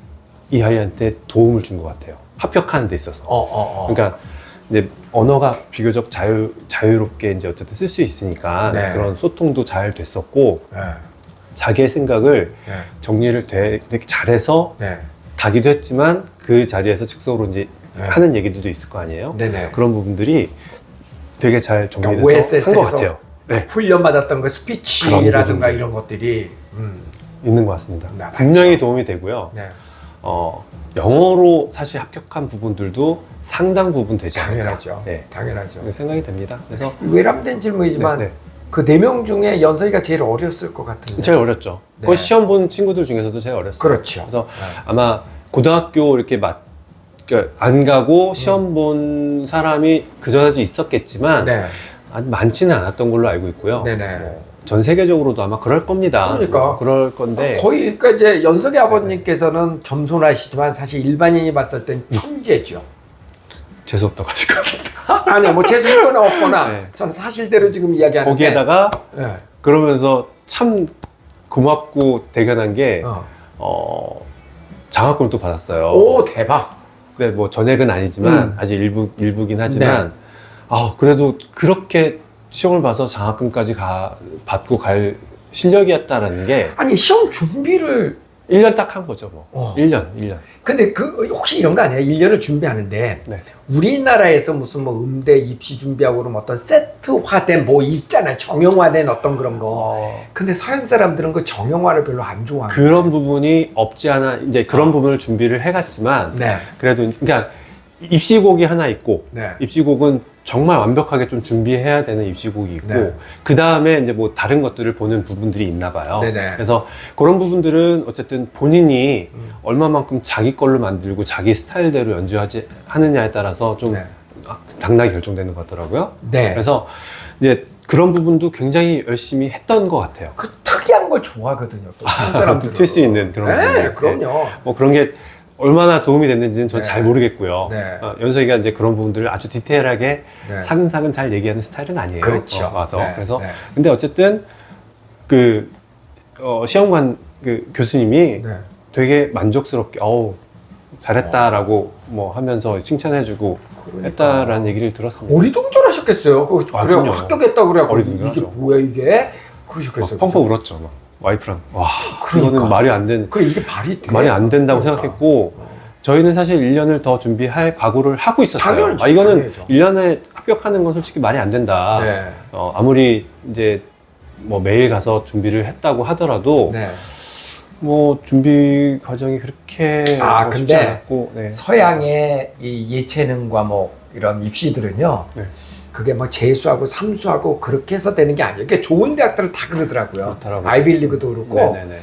이 아이한테 도움을 준 것 같아요. 합격하는 데 있어서. 그러니까 이제 언어가 비교적 자유롭게 이제 어쨌든 쓸 수 있으니까 네. 그런 소통도 잘 됐었고 네. 자기의 생각을 네. 정리를 되게 잘해서 네. 가기도 했지만 그 자리에서 즉석으로 이제 네. 하는 얘기들도 있을 거 아니에요. 네네. 그런 부분들이 되게 잘 정리돼서 그러니까 OSS 한 것 에서 같아요. 네. 훈련 받았던 그 스피치라든가 그런 부분들. 이런 것들이 있는 것 같습니다. 네, 맞죠. 분명히 도움이 되고요. 네. 영어로 사실 합격한 부분들도 상당 부분 되지 않을까. 당연하죠. 네. 당연하죠. 그렇게 생각이 됩니다. 그래서 외람된 질문이지만 네, 네. 그 4명 중에 연석이가 제일 어렸을 것 같은데. 제일 어렸죠. 네. 거의 시험 본 친구들 중에서도 제일 어렸어요. 그렇죠. 그래서 네. 아마 고등학교 이렇게 그러니까 안 가고 시험 본 사람이 그 전에도 있었겠지만 네. 아주 많지는 않았던 걸로 알고 있고요. 네네. 전 세계적으로도 아마 그럴 겁니다. 그러니까. 그럴 건데 거의 그러니까 이제 연석이 아버님께서는 겸손하시지만 사실 일반인이 봤을 땐 천재죠. 재수없다고 하실 것 같은데 아니 뭐 재수 있거나 없거나 네. 전 사실대로 지금 이야기하는데 거기에다가 네. 그러면서 참 고맙고 대견한 게 장학금을 또 받았어요. 오 대박. 근데 뭐 전액은 아니지만 아직 일부긴 하지만 네. 그래도 그렇게 시험을 봐서 장학금까지 받고 갈 실력이었다라는 게 아니 시험 준비를 1년 딱 한 거죠, 뭐. 1년. 근데 그 혹시 이런 거 아니에요? 1년을 준비하는데 네. 우리나라에서 무슨 뭐 음대 입시 준비하고 그러면 어떤 세트화된 뭐 있잖아요. 정형화된 어떤 그런 거. 근데 서양 사람들은 그 정형화를 별로 안 좋아하는 그런 부분이 없지 않아, 이제 그런 부분을 준비를 해갔지만, 네. 그래도, 그러니까 입시곡이 하나 있고, 네. 입시곡은 정말 완벽하게 좀 준비해야 되는 입시곡이 있고, 네. 그 다음에 이제 뭐 다른 것들을 보는 부분들이 있나 봐요. 네네. 그래서 그런 부분들은 어쨌든 본인이 얼마만큼 자기 걸로 만들고 자기 스타일대로 하느냐에 따라서 좀 네. 당락이 결정되는 것 같더라고요. 네. 그래서 이제 그런 부분도 굉장히 열심히 했던 것 같아요. 그 특이한 걸 좋아하거든요. 또 서양 사람들은. 튈 수 있는 그런 네, 부분들. 그럼요. 뭐 그런 게 얼마나 도움이 됐는지는 전 네. 잘 모르겠고요. 네. 연석이가 이제 그런 부분들을 아주 디테일하게 네. 사근사근 잘 얘기하는 스타일은 아니에요. 그렇죠. 와서. 네. 그래서 네. 근데 어쨌든 그 시험관 그 교수님이 네. 되게 만족스럽게 잘했다라고 뭐 하면서 칭찬해주고 그러니까. 했다라는 얘기를 들었습니다. 어리둥절하셨겠어요. 그래 그럼요. 합격했다 그래. 이게 어리둥절하죠. 뭐야 이게? 막 그러셨겠어요. 펑펑 울었죠. 막 와이프랑 와 그러니까. 이거는 말이 안 되는 그래 이게 말이 돼? 말이 안 된다고 그러니까. 생각했고 저희는 사실 1년을 더 준비할 각오를 하고 있었어요. 당연하죠, 이거는 당연하죠. 1년에 합격하는 건 솔직히 말이 안 된다. 네. 아무리 이제 뭐 매일 가서 준비를 했다고 하더라도 네. 뭐 준비 과정이 그렇게 아, 쉽지 근데 않았고 네. 서양의 이 예체능 과목 이런 입시들은요. 네. 그게 뭐 재수하고 삼수하고 그렇게 해서 되는 게 아니에요. 그게 좋은 대학들은 다 그러더라고요. 그렇더라고요. 아이비리그도 그렇고 네네네.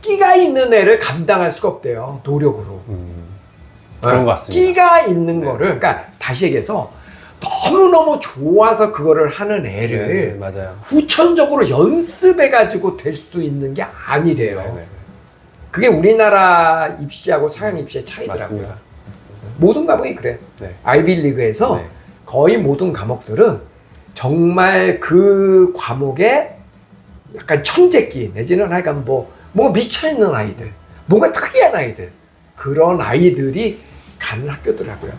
끼가 있는 애를 감당할 수가 없대요. 노력으로. 그런 것 같습니다. 끼가 있는 네. 거를 그러니까 다시 얘기해서 너무너무 좋아서 그거를 하는 애를 네, 맞아요. 후천적으로 연습해가지고 될 수 있는 게 아니래요. 네네. 그게 우리나라 입시하고 서양 입시의 차이더라고요. 맞습니다. 모든 과목이 그래. 네. 아이비리그에서 네. 거의 모든 과목들은 정말 그 과목에 약간 천재끼 내지는 하여간 뭔가 미쳐있는 아이들, 뭔가 특이한 아이들 그런 아이들이 가는 학교더라고요.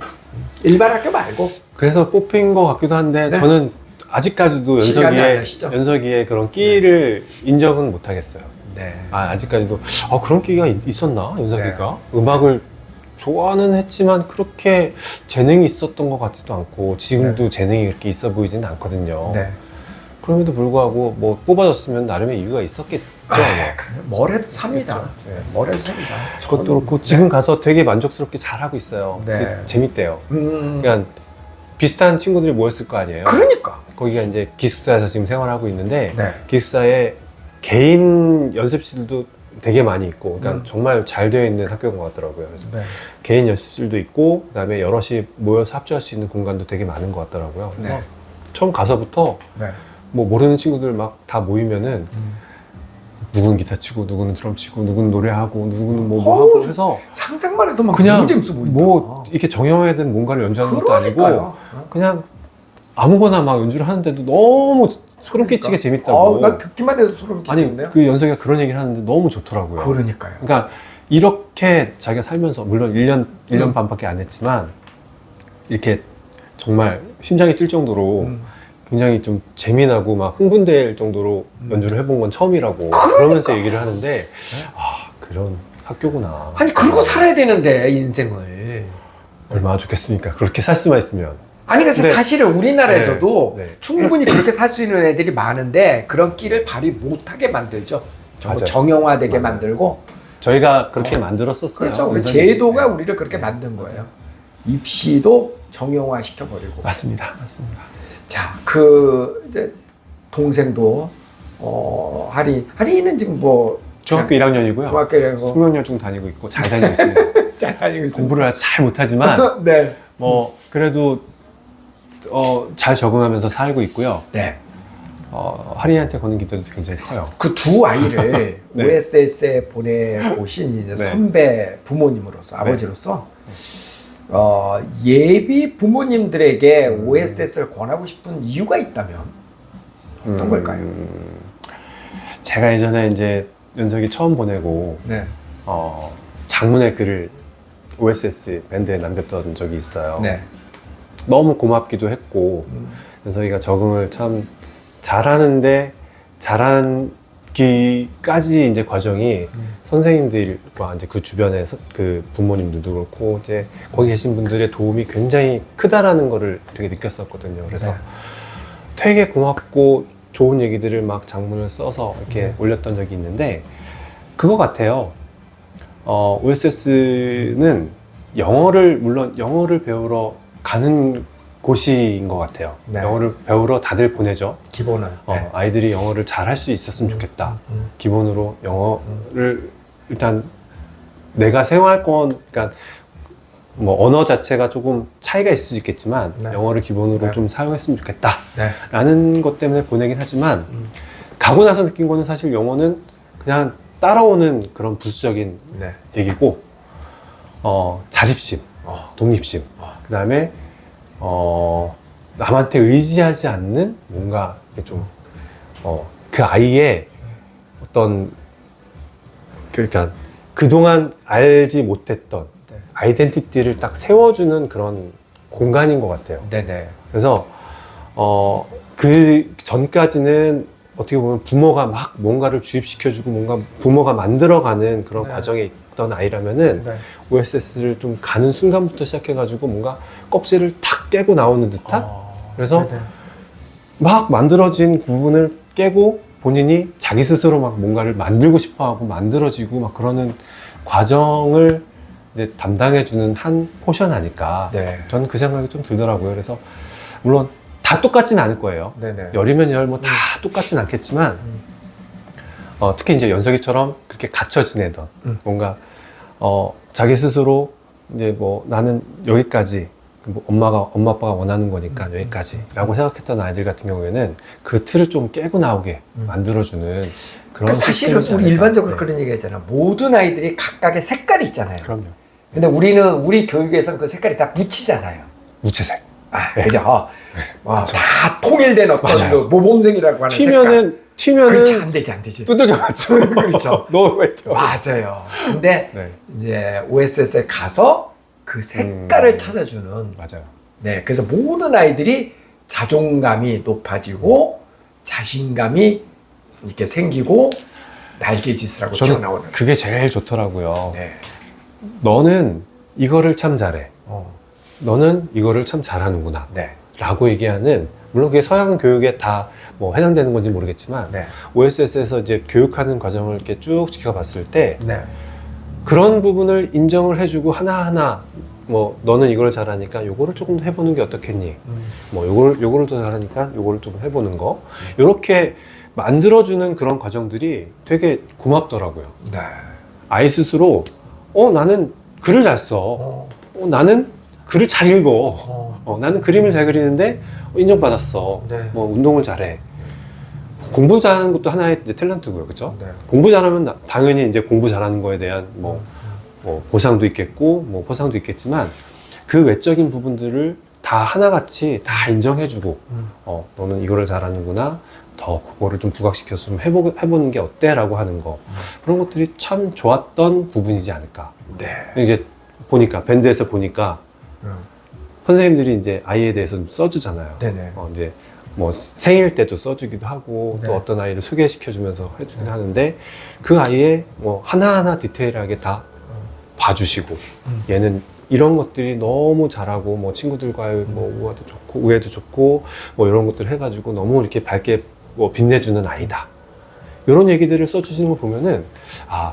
일반 학교 말고. 그래서 뽑힌 것 같기도 한데 네. 저는 아직까지도 실감이 안 나시죠? 연석이의 그런 끼를 인정은 못 하겠어요. 네. 아직까지도 그런 끼가 있었나 연석이가 네. 음악을 좋아는 했지만 그렇게 재능이 있었던 것 같지도 않고 지금도 재능이 그렇게 있어 보이지는 않거든요. 네. 그럼에도 불구하고 뭐 뽑아줬으면 나름의 이유가 있었겠죠. 뭘 해도 삽니다. 네, 뭘 해도 삽니다. 그것도 그렇고 지금 가서 되게 만족스럽게 잘하고 있어요. 네. 그게 재밌대요. 음, 그러니까 비슷한 친구들이 모였을 거 아니에요. 그러니까. 거기가 이제 기숙사에서 지금 생활하고 있는데 네. 기숙사에 개인 연습실도 되게 많이 있고 그러니까 음. 정말 잘 되어 있는 학교인 것 같더라고요. 그래서 네. 개인 연습실도 있고 그다음에 여럿이 모여서 합주할 수 있는 공간도 되게 많은 것 같더라고요. 그래서 네. 처음 가서부터 네. 뭐 모르는 친구들 막 다 모이면은 누구는 기타 치고 누구는 드럼 치고 누구는 노래하고 누구는 뭐 하고 해서 상상만 해도 막 그냥 너무 재밌어 보인다. 뭐 이렇게 정형화에 대한 뭔가를 연주하는 것도 아니고 그러니까요. 그냥 아무거나 막 연주를 하는데도 너무 소름 끼치게 재밌다고. 난 듣기만 해도 소름 아니 끼치는데요. 그 연석이가 그런 얘기를 하는데 너무 좋더라고요. 그러니까요. 그러니까 이렇게 자기가 살면서 물론 1년 반밖에 안 했지만 이렇게 정말 심장이 뛸 정도로 굉장히 좀 재미나고 막 흥분될 정도로 연주를 해본 건 처음이라고 그러면서 얘기를 하는데 그런 학교구나. 아니 그러고 살아야 되는데 인생을. 얼마나 좋겠습니까? 그렇게 살 수만 있으면. 아니 그래서 네. 사실은 우리나라에서도 네, 네. 충분히 그렇게 살 수 있는 애들이 많은데 그런 끼를 발휘 못하게 만들죠. 맞아요. 정형화되게 맞아요. 만들고. 저희가 그렇게 만들었었어요. 그렇죠. 우리 연석이. 제도가 네. 우리를 그렇게 만든 거예요. 입시도 정형화 시켜버리고. 맞습니다. 자, 이제 동생도 하리는 지금 중학교 1학년이고요. 중학교 1학년이고 숙명여중 다니고 있고 잘 다니고 있습니다. 잘 다니고 있습니다. 공부를 잘 못하지만 네. 뭐 그래도 잘 적응하면서 살고 있고요. 네. 하리한테 거는 기대도 굉장히 커요. 그 두 아이를 네. OSS에 보내보신 이제 네. 선배 부모님으로서 아버지로서 예비 부모님들에게 OSS를 권하고 싶은 이유가 있다면 어떤 걸까요? 제가 예전에 이제 연석이 처음 보내고 네. 장문의 글을 OSS 밴드에 남겼던 적이 있어요. 네. 너무 고맙기도 했고 연석이가 적응을 참 잘하는데 잘한 기까지 이제 과정이 선생님들과 이제 그 주변에 그 부모님들도 그렇고 이제 거기 계신 분들의 도움이 굉장히 크다라는 거를 되게 느꼈었거든요. 그래서 네. 되게 고맙고 좋은 얘기들을 막 장문을 써서 이렇게 올렸던 적이 있는데 그거 같아요. OSS는 물론 영어를 배우러 가는 곳인 것 같아요. 네. 영어를 배우러 다들 보내죠. 기본은. 네. 아이들이 영어를 잘 할 수 있었으면 좋겠다. 기본으로 영어를 일단 내가 생활권, 그러니까 뭐 언어 자체가 조금 차이가 있을 수 있겠지만 네. 영어를 기본으로 네. 좀 사용했으면 좋겠다. 네. 라는 것 때문에 보내긴 하지만 가고 나서 느낀 거는 사실 영어는 그냥 따라오는 그런 부수적인 네. 얘기고 자립심, 독립심, 그 다음에 남한테 의지하지 않는 뭔가 이렇게 좀 그 아이의 어떤 그러니까 그동안 알지 못했던 네. 아이덴티티를 딱 세워주는 그런 공간인 것 같아요. 네네. 그래서 그 전까지는 어떻게 보면 부모가 막 뭔가를 주입시켜주고 뭔가 부모가 만들어가는 그런 네. 과정에 있던 아이라면은 네. OSS를 좀 가는 순간부터 시작해가지고 뭔가 껍질을 탁 깨고 나오는 듯한 그래서 네네. 막 만들어진 부분을 깨고 본인이 자기 스스로 막 뭔가를 만들고 싶어하고 만들어지고 막 그러는 과정을 이제 담당해주는 한 포션 아닐까. 네. 저는 그 생각이 좀 들더라고요. 그래서 물론 다 똑같지는 않을 거예요. 네네. 열이면 열 뭐 다 똑같진 않겠지만 특히 이제 연석이처럼 그렇게 갇혀 지내던 뭔가 자기 스스로 이제 뭐 나는 여기까지 뭐 엄마 아빠가 원하는 거니까 여기까지라고 생각했던 아이들 같은 경우에는 그 틀을 좀 깨고 나오게 만들어주는 그런 그러니까 사실은 시스템이지 우리 않을까. 일반적으로 네. 그런 얘기 했잖아. 모든 아이들이 각각의 색깔이 있잖아요. 그럼요. 근데 우리 교육에서는 그 색깔이 다 묻히잖아요. 무채색. 네. 그죠? 다 통일된 어떤 맞아요. 그 모범생이라고 하는 튀면은 그렇지, 안 되지. 두들겨 맞죠. 그렇죠. 너무 뱉어. 맞아요. 근데 네. 이제 OSS에 가서 그 색깔을 찾아주는 맞아요. 네, 그래서 모든 아이들이 자존감이 높아지고 자신감이 이렇게 생기고 날개짓을 하고 저는 튀어나오는. 그게 제일 좋더라고요. 네. 너는 이거를 참 잘해. 어, 너는 이거를 참 잘하는구나. 네. 라고 얘기하는, 물론 그게 서양 교육에 다 뭐 해당되는 건지 모르겠지만, 네. OSS에서 이제 교육하는 과정을 이렇게 쭉 지켜봤을 때, 네. 그런 부분을 인정을 해주고 하나하나, 뭐, 너는 이걸 잘하니까 요거를 조금 더 해보는 게 어떻겠니? 뭐, 요거를 더 잘하니까 요거를 좀 해보는 거. 요렇게 만들어주는 그런 과정들이 되게 고맙더라고요. 네. 아이 스스로, 나는 글을 잘 써. 나는 글을 잘 읽어. 나는 그림을 잘 그리는데 인정받았어. 네. 뭐 운동을 잘해. 공부 잘하는 것도 하나의 이제 탤런트고요, 그렇죠? 네. 공부 잘하면 당연히 이제 공부 잘하는 거에 대한 뭐 보상도 있겠고, 뭐 포상도 있겠지만 그 외적인 부분들을 다 하나같이 다 인정해주고, 너는 이거를 잘하는구나. 더 그거를 좀 부각시켜서 좀 해보는 게 어때?라고 하는 거. 그런 것들이 참 좋았던 부분이지 않을까. 네. 이제 보니까 밴드에서 보니까 선생님들이 이제 아이에 대해서 좀 써주잖아요. 네네. 이제 뭐 생일 때도 써주기도 하고 네. 또 어떤 아이를 소개시켜주면서 해주긴 하는데 그 아이의 뭐 하나하나 디테일하게 다 봐주시고 얘는 이런 것들이 너무 잘하고 뭐 친구들과의 뭐 우애도 좋고 뭐 이런 것들 해가지고 너무 이렇게 밝게 뭐 빛내주는 아이다. 이런 얘기들을 써주시는 거 보면은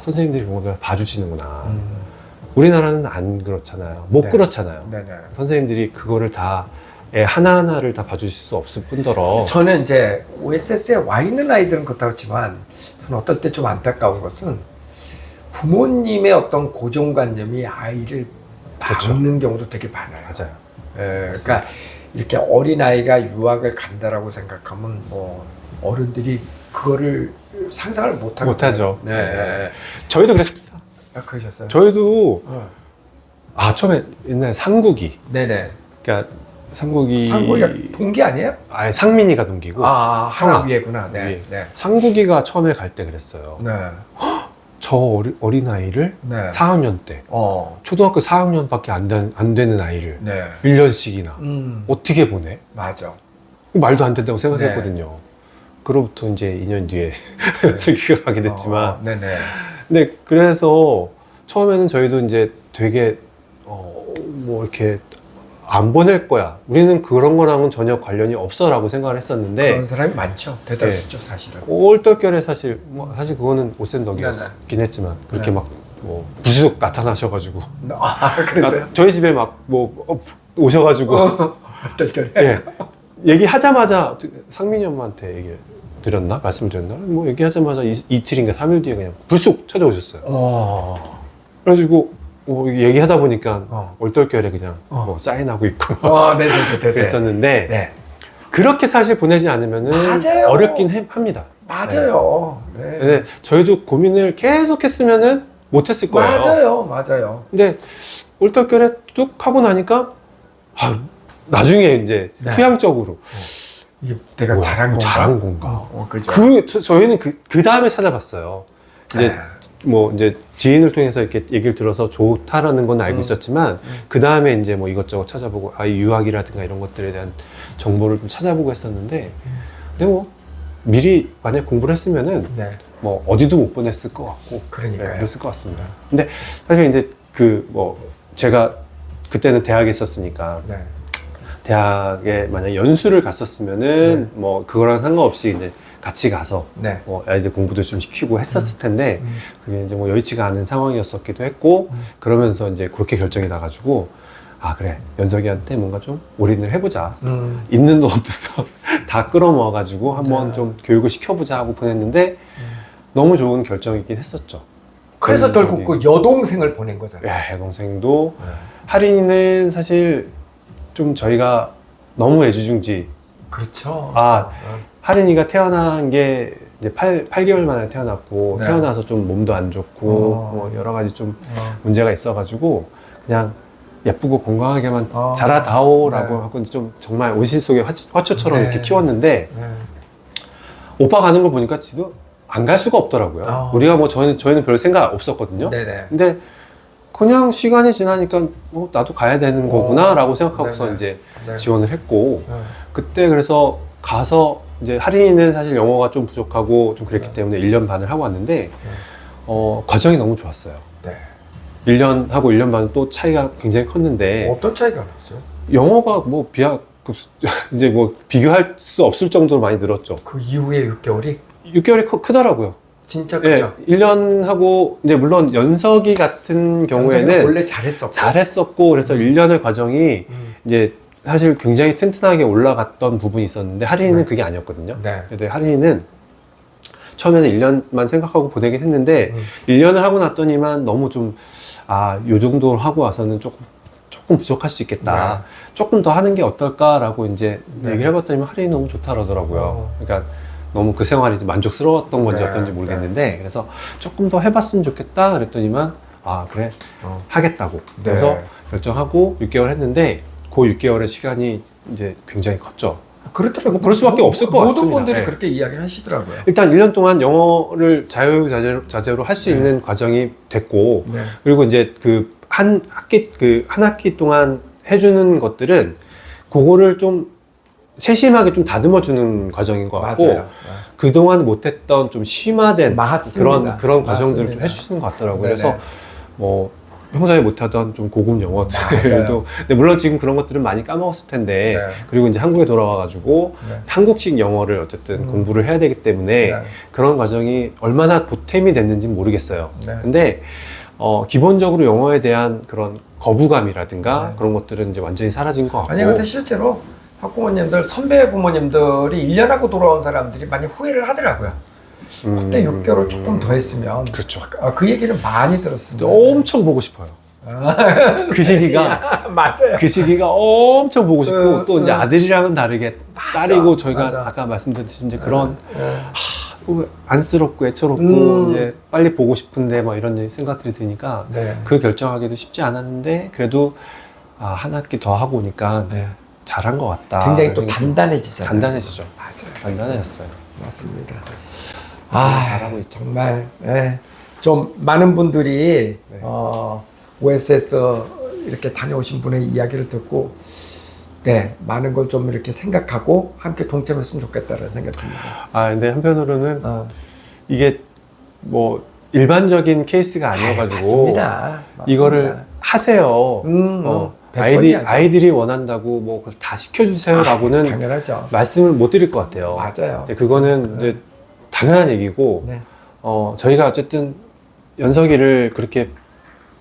선생님들이 그런 걸 봐주시는구나. 우리나라는 안 그렇잖아요. 못 네. 그렇잖아요. 네네. 선생님들이 그거를 다 하나하나를 다 봐주실 수 없을 뿐더러 저는 이제 OSS에 와 있는 아이들은 그렇다고 했지만 저는 어떨 때 좀 안타까운 것은 부모님의 어떤 고정관념이 아이를 그렇죠. 막는 경우도 되게 많아요. 맞아요. 그러니까 이렇게 어린 아이가 유학을 간다라고 생각하면 뭐 어른들이 그거를 상상을 못하죠. 네. 저희도 그랬습니다. 그러셨어요? 저희도 처음에 옛날 상국이 네네. 그러니까 상국이 상고가 동기 아니에요? 아예 상민이가 동기고 하나 형아. 위에구나. 네. 위에. 네. 상국이가 처음에 갈 때 그랬어요. 네. 저 어린 아이를 네. 4학년 때 초등학교 4학년밖에 안 되는 아이를 네. 1년씩이나 음. 어떻게 보내? 맞아. 말도 안 된다고 생각했거든요. 그로부터 이제 2년 뒤에 연수기가 가게 됐지만 네네. 근데 그래서 처음에는 저희도 이제 되게 뭐 이렇게 안 보낼 거야. 우리는 그런 거랑은 전혀 관련이 없어라고 생각을 했었는데 그런 사람이 많죠. 대다수죠, 사실은. 올떨결에 사실 사실 그거는 오센덕이었긴 했지만 그렇게 네. 막 뭐 부수적 나타나셔가지고 아, 그랬어요? 저희 집에 막 뭐 오셔가지고 어떨결에? 예. 얘기하자마자 상민이 엄마한테 얘기 드렸나? 말씀드렸나? 뭐 얘기하자마자 이틀인가 3일 뒤에 그냥 불쑥 찾아오셨어요. 그래가지고 얘기하다 보니까 얼떨결에 그냥 뭐 사인하고 있고 네네네. 그랬었는데 네. 그렇게 사실 보내지 않으면은 맞아요. 어렵긴 합니다. 맞아요. 네. 근데 저희도 고민을 계속 했으면은 못했을 거예요. 맞아요. 근데 얼떨결에 뚝 하고 나니까 나중에 이제 네. 후향적으로 이게 내가 뭐야, 잘한 건가? 잘한 건가? 그죠. 저희는 그 다음에 찾아봤어요. 이제 네. 뭐 이제 지인을 통해서 이렇게 얘기를 들어서 좋다라는 건 알고 있었지만 그 다음에 이제 뭐 이것저것 찾아보고 아이 유학이라든가 이런 것들에 대한 정보를 좀 찾아보고 했었는데 근데 뭐 미리 만약 공부를 했으면은 네. 뭐 어디도 못 보냈을 것 같고 그러니까요. 그랬을 것 같습니다. 근데 사실 이제 그 뭐 제가 그때는 대학에 있었으니까 네. 대학에 만약 연수를 갔었으면은 뭐 그거랑 상관없이 이제 같이 가서 네. 뭐 아이들 공부도 좀 시키고 했었을 텐데 그게 이제 뭐 여의치가 않은 상황이었었기도 했고 그러면서 이제 그렇게 결정이 나가지고 아 그래 연석이한테 뭔가 좀 올인을 해보자 있는 돈부터 다 끌어모아가지고 한번 네. 좀 교육을 시켜보자 하고 보냈는데 너무 좋은 결정이긴 했었죠. 그래서 저기- 결국 그 여동생을 보낸 거잖아요. 예, 동생도 할인이는 사실 좀 저희가 너무 애지중지 그렇죠. 할인이가 태어난 게 이제 8개월 만에 태어났고 네. 태어나서 좀 몸도 안 좋고 뭐 여러 가지 좀 문제가 있어가지고 그냥 예쁘고 건강하게만 자라다오라고 네. 하고 좀 정말 온실 속의 화초처럼 네. 이렇게 키웠는데 네. 오빠 가는 걸 보니까 지도 안 갈 수가 없더라고요. 우리가 뭐 저희는 별 생각 없었거든요. 네네. 근데 그냥 시간이 지나니까 나도 가야 되는 거구나라고 생각하고서 네네. 이제 네. 지원을 했고 네. 그때 그래서 가서 이제 할인이는 사실 영어가 좀 부족하고 좀 그랬기 네. 때문에 1년 반을 하고 왔는데 과정이 너무 좋았어요. 네. 1년하고 1년 반은 또 차이가 굉장히 컸는데 어떤 차이가 났어요? 영어가 뭐 이제 뭐 비교할 수 없을 정도로 많이 늘었죠. 그 이후에 6개월이 6개월이 크더라고요. 진짜 예, 그죠? 1년 하고 이제 물론 연석이 같은 경우에는 원래 잘했었고. 잘했었고 그래서 1년의 과정이 음. 이제 사실 굉장히 튼튼하게 올라갔던 부분이 있었는데 할인이는 네. 그게 아니었거든요. 네. 근데 할인이는 처음에는 1년만 생각하고 보내긴 했는데 1년을 하고 났더니만 너무 좀 요 정도 하고 와서는 조금 부족할 수 있겠다. 조금 더 하는 게 어떨까라고 이제 네. 얘기를 해봤더니 할인이 너무 좋다 그러더라고요. 그러니까 너무 그 생활이 좀 만족스러웠던 건지 네. 어떤지 모르겠는데 그래서 조금 더 해봤으면 좋겠다 그랬더니만 그래 하겠다고 네. 그래서 결정하고 6개월 했는데 그 6개월의 시간이 이제 굉장히 컸죠. 그렇더라고요. 그럴 수밖에 없을 것 모든 같습니다. 분들이 네. 그렇게 이야기를 하시더라고요. 일단 1년 동안 영어를 자유자재로 할 수 있는 과정이 됐고 네. 그리고 이제 한 학기 동안 해주는 것들은 그거를 좀 세심하게 좀 다듬어 주는 과정인 것 같고 맞아요. 그동안 못했던 좀 심화된 맞습니다. 그런 과정들을 좀 맞습니다. 해주시는 것 같더라고요. 네네. 그래서 뭐 평소에 못하던 좀 고급 영어들도 맞아요. 근데 물론 지금 그런 것들은 많이 까먹었을 텐데 네. 그리고 이제 한국에 돌아와가지고 네. 한국식 영어를 어쨌든 공부를 해야 되기 때문에 네. 그런 과정이 얼마나 보탬이 됐는지는 모르겠어요. 네. 근데 기본적으로 영어에 대한 그런 거부감이라든가 네. 그런 것들은 이제 완전히 사라진 것 같고 아니 근데 실제로 학부모님들 선배 부모님들이 1년하고 돌아온 사람들이 많이 후회를 하더라고요. 그때 6개월을 조금 더 했으면 그렇죠. 그 얘기는 많이 들었습니다. 엄청 보고 싶어요. 그 시기가 맞아요. 그 시기가 엄청 보고 싶고 또 이제 아들이랑은 다르게 딸이고 저희가 맞아. 아까 말씀드렸듯이 이제 그런 네. 또 안쓰럽고 애처롭고 이제 빨리 보고 싶은데 막 이런 생각들이 드니까 네. 그 결정하기도 쉽지 않았는데 그래도 한 학기 더 하고 오니까 네. 잘한 것 같다. 굉장히 또 그래서 단단해지잖아요. 단단해지죠. 맞아요. 단단해졌어요. 맞습니다. 잘하고 있죠. 정말 좀 많은 분들이 네. OSS 이렇게 다녀오신 분의 이야기를 듣고 네, 많은 걸 좀 이렇게 생각하고 함께 동참했으면 좋겠다는 생각이 듭니다. 아, 근데 한편으로는 어. 이게 뭐 일반적인 케이스가 아니어가지고 맞습니다. 이거를 하세요. 아이들이 원한다고 뭐 그걸 다 시켜주세요라고는 당연하죠. 말씀을 못 드릴 것 같아요. 맞아요. 근데 그거는 이제 당연한 얘기고, 네. 저희가 어쨌든 연석이를 그렇게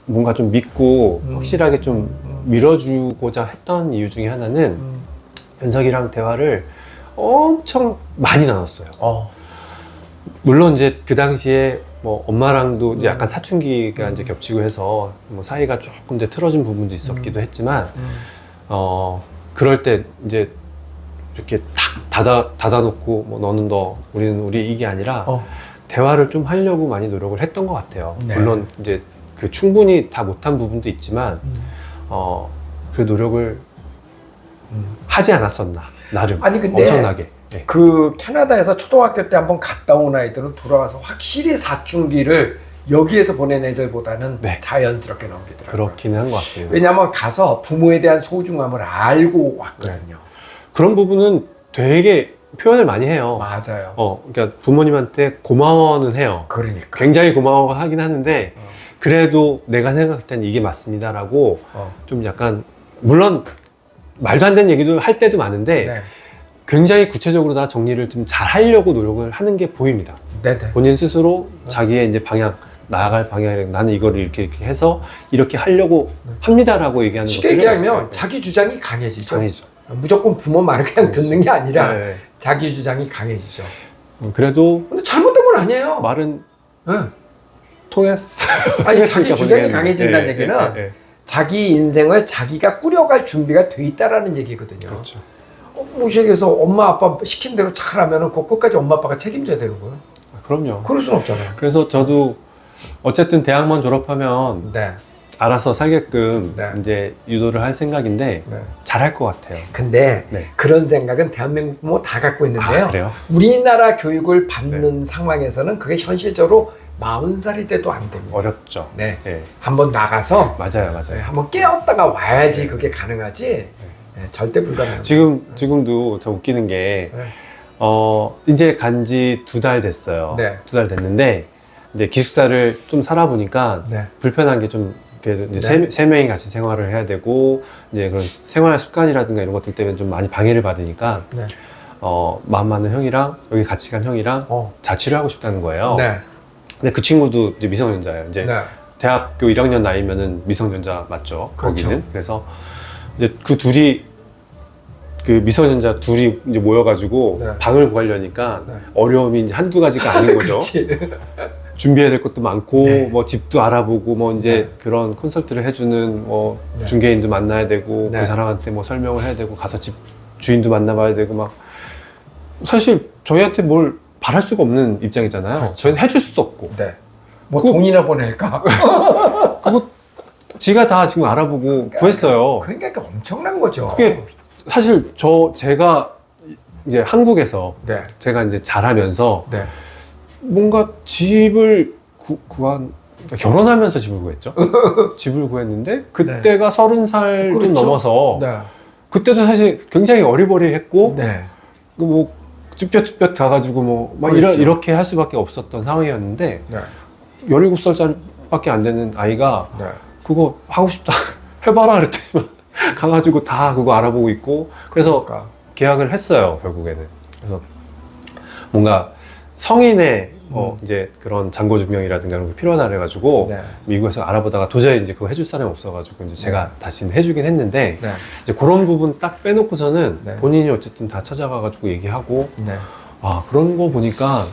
뭔가 좀 믿고 확실하게 좀 밀어주고자 했던 이유 중에 하나는 연석이랑 대화를 엄청 많이 나눴어요. 물론 이제 그 당시에 뭐 엄마랑도 이제 약간 사춘기가 이제 겹치고 해서 뭐 사이가 조금 이제 틀어진 부분도 있었기도 했지만, 그럴 때 이제 이렇게 탁 닫아놓고 뭐 너는 너, 우리는 우리 이게 아니라 대화를 좀 하려고 많이 노력을 했던 것 같아요. 네. 물론 이제 그 충분히 다 못한 부분도 있지만, 그 노력을 하지 않았었나, 나름. 아니, 근데 엄청나게. 네. 그 캐나다에서 초등학교 때 한번 갔다 온 아이들은 돌아와서 확실히 사춘기를 여기에서 보낸 애들보다는 네. 자연스럽게 넘기더라고요. 그렇기는 한 것 같아요. 왜냐하면 가서 부모에 대한 소중함을 알고 왔거든요. 그런 부분은 되게 표현을 많이 해요. 맞아요. 그러니까 부모님한테 고마워는 해요. 그러니까. 굉장히 고마워하긴 하는데, 그래도 내가 생각할 땐 이게 맞습니다라고 좀 약간, 물론 말도 안 되는 얘기도 할 때도 많은데, 네. 굉장히 구체적으로 다 정리를 좀 잘 하려고 노력을 하는 게 보입니다. 네네. 본인 스스로 자기의 이제 방향, 나아갈 방향을, 나는 이거를 이렇게 해서 이렇게 하려고 합니다라고 얘기하는 쉽게 것들은 얘기하면 자기 주장이 강해지죠. 강해지죠. 무조건 부모 말을 그냥 듣는 게 아니라 네. 자기 주장이 강해지죠. 그래도 근데 잘못된 건 아니에요. 말은 네. 통했어요. 아니, 자기 주장이 보내겠는데. 강해진다는 얘기는 자기 인생을 자기가 꾸려갈 준비가 돼 있다라는 얘기거든요. 그렇죠. 무식해서 엄마 아빠 시킨 대로 잘하면은 그 끝까지 엄마 아빠가 책임져야 되는 거예요. 그럼요. 그럴 순 없잖아요. 그래서 저도 어쨌든 대학만 졸업하면 네. 알아서 살게끔 네. 이제 유도를 할 생각인데 네. 잘할 것 같아요. 근데 네. 그런 생각은 대한민국 부모 다 갖고 있는데요. 아, 그래요? 우리나라 교육을 받는 상황에서는 그게 현실적으로 40살이 돼도 안 됩니다. 어렵죠. 네. 네. 한번 나가서 맞아요, 네, 맞아요. 한번 깨었다가 와야지 그게 가능하지. 네, 절대 불가능합니다. 지금도 더 웃기는 게, 네. 이제 간지 2달 됐어요. 네. 2달 됐는데, 이제 기숙사를 좀 살아보니까 네. 불편한 게 좀, 이제 네. 세 명이 같이 생활을 해야 되고, 이제 그런 생활 습관이라든가 이런 것들 때문에 좀 많이 방해를 받으니까, 네. 마음 맞는 형이랑, 여기 같이 간 형이랑 자취를 하고 싶다는 거예요. 네. 근데 그 친구도 이제 미성년자예요. 이제 네. 대학교 1학년 나이면은 미성년자 맞죠? 그렇죠. 거기는. 그래서 이제 그 미성년자 둘이 이제 모여가지고 네. 방을 구하려니까 네. 어려움이 이제 한두 가지가 아닌 거죠. 그렇지. 준비해야 될 것도 많고, 네. 뭐 집도 알아보고, 뭐 이제 네. 그런 컨설트를 해주는 뭐 네. 중개인도 만나야 되고, 네. 그 사람한테 뭐 설명을 해야 되고, 가서 집 주인도 만나봐야 되고, 막. 사실 저희한테 뭘 바랄 수가 없는 입장이잖아요. 그렇죠. 저희는 해줄 수도 없고. 네. 뭐 그거- 돈이나 보낼까? 그거 지가 다 지금 알아보고 구했어요. 그러니까 엄청난 거죠. 그게 사실 제가 이제 한국에서 네. 제가 이제 자라면서 네. 뭔가 집을 구한, 그러니까 결혼하면서 집을 구했죠. 집을 구했는데 그때가 30살 좀 그렇죠. 넘어서 네. 그때도 사실 굉장히 어리버리했고 네. 뭐 쭈뼛쭈뼛 가가지고 뭐 막 그렇죠. 이렇게 할 수밖에 없었던 상황이었는데 네. 17살짜리밖에 안 되는 아이가 네. 그거 하고 싶다 해봐라 그랬더니 가가지고 다 그거 알아보고 있고 그래서 그러니까. 계약을 했어요 결국에는. 그래서 뭔가 성인의 이제 그런 잔고증명이라든가 이런 게 필요하다 그래가지고 네. 미국에서 알아보다가 도저히 이제 그거 해줄 사람이 없어가지고 이제 제가 다시는 해주긴 했는데 네. 이제 그런 부분 딱 빼놓고서는 네. 본인이 어쨌든 다 찾아가가지고 얘기하고 네. 아 그런 거 보니까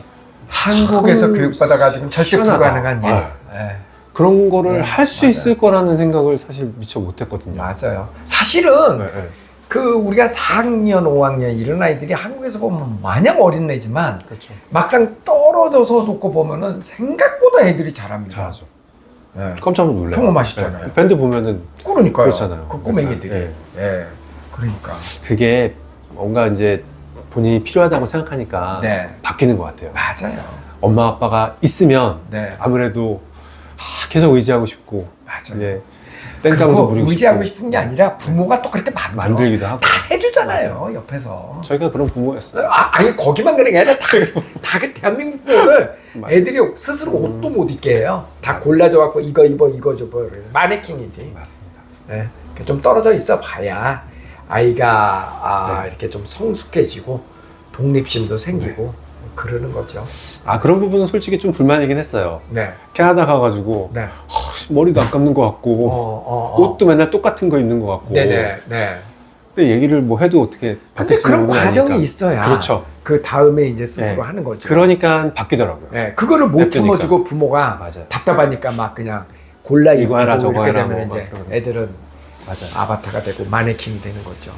한국에서 참 교육받아가지고 절대 희한하다. 불가능한 일. 아. 네. 그런 거를 네, 할 수 맞아요. 있을 거라는 생각을 사실 미처 못했거든요. 맞아요. 사실은 네, 네. 그 우리가 4학년, 5학년 이런 아이들이 한국에서 보면 마냥 어린 애지만 그렇죠. 막상 떨어져서 놓고 보면은 생각보다 애들이 잘합니다. 잘하죠. 네. 깜짝 놀래요. 경험하시잖아요. 네. 밴드 보면은 그러니까요. 그렇잖아요. 그 꼬맹이들이. 네. 예. 그러니까. 그게 뭔가 이제 본인이 필요하다고 생각하니까 네. 바뀌는 것 같아요. 맞아요. 엄마 아빠가 있으면 네. 아무래도 계속 의지하고 싶고 맞아요. 이제 땡깡도 그리고 부리고 의지하고 싶고 싶은 게 아니라 부모가 또 그렇게 만들어. 만들기도 하고. 다 해주잖아요, 옆에서. 저희가 그런 부모였어요. 아니 거기만 그런 게 아니라 다 대한민국 부모를 맞아요. 애들이 스스로 옷도 못 입게 해요. 다 골라줘갖고 이거 입어 이거 줘봐. 마네킹이지. 맞습니다. 네. 좀 떨어져 있어 봐야 아이가 이렇게 좀 성숙해지고 독립심도 생기고 그러는 거죠. 아, 그런 부분은 솔직히 좀 불만이긴 했어요. 네. 캐나다 가가지고 네. 머리도 안 감는 것 같고 옷도 맨날 똑같은 거 입는 것 같고. 네네. 네. 근데 얘기를 뭐 해도 어떻게 근데 바뀔 수 그런 있는 건 과정이 아니니까. 있어야 그렇죠. 그 다음에 이제 스스로 네. 하는 거죠. 그러니까 바뀌더라고요. 네. 그거를 못 냅두니까. 참아주고 부모가 맞아요. 답답하니까 막 그냥 골라 입고 이거 해라, 저거 이렇게 해라, 되면 뭐 이제 막 그러는 애들은 맞아요. 아바타가 되고 마네킹이 되는 거죠.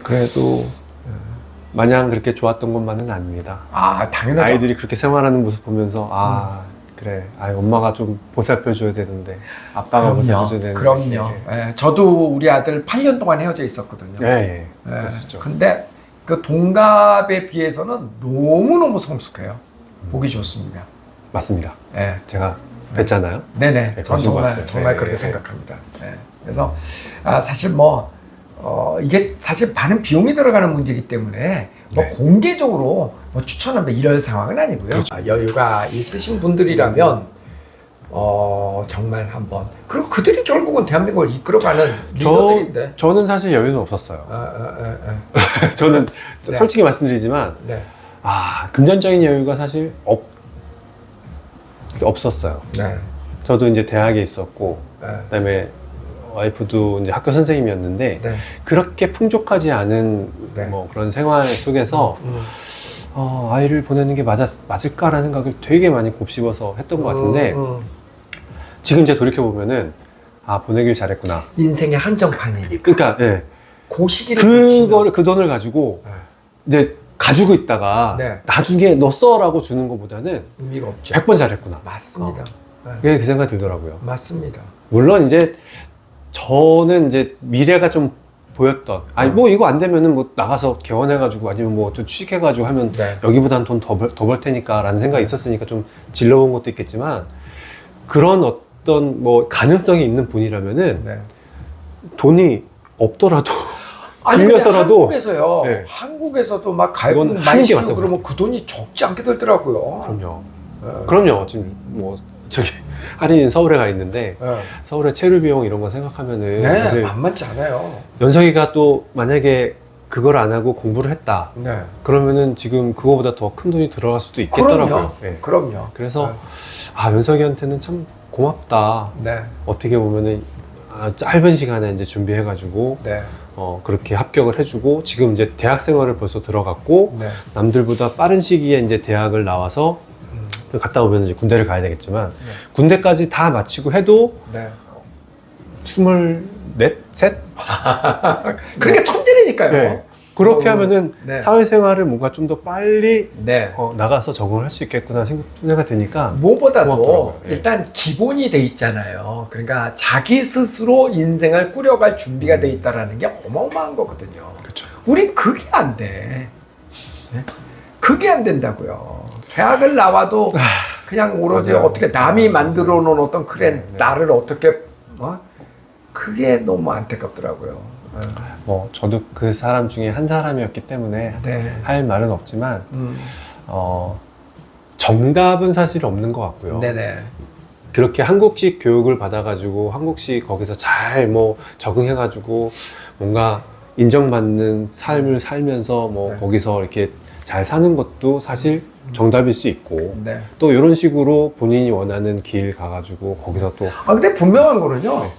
그래도 마냥 그렇게 좋았던 것만은 아닙니다. 아 당연하죠. 아이들이 그렇게 생활하는 모습 보면서 그래, 엄마가 좀 보살펴줘야 되는데 아빠가 보살펴줘야 되는데. 그럼요. 예, 저도 우리 아들 8년 동안 헤어져 있었거든요. 예, 예. 예, 그러시죠. 근데 그 동갑에 비해서는 너무너무 성숙해요. 보기 좋습니다. 맞습니다. 예. 제가 뵀잖아요. 네네. 네, 전 거기서 정말 봤어요. 정말 네, 그렇게 네. 생각합니다. 예. 그래서 사실 뭐 이게 사실 많은 비용이 들어가는 문제이기 때문에 뭐 네. 공개적으로 뭐 추천한다 이럴 상황은 아니고요. 그렇죠. 여유가 있으신 분들이라면 정말 한번 그리고 그들이 결국은 대한민국을 이끌어가는 리더들인데. 저는 사실 여유는 없었어요. 저는 네. 솔직히 말씀드리지만 네. 금전적인 여유가 사실 없었어요. 네. 저도 이제 대학에 있었고, 네. 그다음에 와이프도 이제 학교 선생님이었는데 네. 그렇게 풍족하지 않은 네. 뭐 그런 생활 속에서 아이를 보내는 게 맞을까라는 생각을 되게 많이 곱씹어서 했던 것 같은데 지금 이제 돌이켜 보면은 보내길 잘했구나. 인생의 한정판이니까. 그러니까 예. 그 시기를 그거를 그 돈을 가지고 네. 이제 가지고 있다가 네. 나중에 너 써라고 주는 것보다는 의미가 없죠. 100번 잘했구나. 맞습니다. 네. 그게 그 생각이 들더라고요. 맞습니다. 물론 이제 저는 이제 미래가 좀 보였던 뭐 이거 안 되면은 뭐 나가서 개원해가지고 아니면 뭐 또 취직해가지고 하면 네. 여기보단 돈 더 벌 테니까 라는 생각이 있었으니까 좀 질러본 것도 있겠지만 그런 어떤 뭐 가능성이 있는 분이라면은 네. 돈이 없더라도 아니 근데 빌려서라도 한국에서요. 네. 한국에서도 막 그건 가입금 하는 많이 게 시키고 맞다고 그러면 그 돈이 적지 않게 들더라고요. 그럼요. 네. 그럼요. 지금 뭐 저기 할인인 서울에 가 있는데 네. 서울에 체류 비용 이런 거 생각하면은 네, 사실 만만치 않아요. 연석이가 또 만약에 그걸 안 하고 공부를 했다. 네. 그러면은 지금 그거보다 더 큰 돈이 들어갈 수도 있겠더라고요. 그럼요. 예. 그럼요. 그래서 연석이한테는 참 고맙다. 네. 어떻게 보면은 짧은 시간에 이제 준비해가지고 네. 그렇게 합격을 해주고 지금 이제 대학 생활을 벌써 들어갔고 네. 남들보다 빠른 시기에 이제 대학을 나와서 갔다 오면 이제 군대를 가야 되겠지만 네. 군대까지 다 마치고 해도 네. 24, 셋? 그러니까 천재라니까요. 네. 그렇게 하면은 네. 사회생활을 뭔가 좀 더 빨리 네. 나가서 적응을 할 수 있겠구나 생각이 드니까 무엇보다도 고맙더라고요. 예. 일단 기본이 돼 있잖아요. 그러니까 자기 스스로 인생을 꾸려갈 준비가 돼 있다라는 게 어마어마한 거거든요. 그렇죠. 우린 그게 안 돼. 네? 그게 안 된다고요. 대학을 나와도 그냥 오로지 맞아요. 어떻게 남이 만들어 놓은 어떤 그래 네. 나를 어떻게 그게 너무 안타깝더라고요. 뭐 저도 그 사람 중에 한 사람이었기 때문에 네. 할 말은 없지만 정답은 사실 없는 것 같고요. 네네. 그렇게 한국식 교육을 받아가지고 한국식 거기서 잘 뭐 적응해가지고 뭔가 인정받는 삶을 살면서 뭐 네. 거기서 이렇게 잘 사는 것도 사실 정답일 수 있고 네. 또 이런 식으로 본인이 원하는 길 가가지고 거기서 또 근데 분명한 거는요. 네.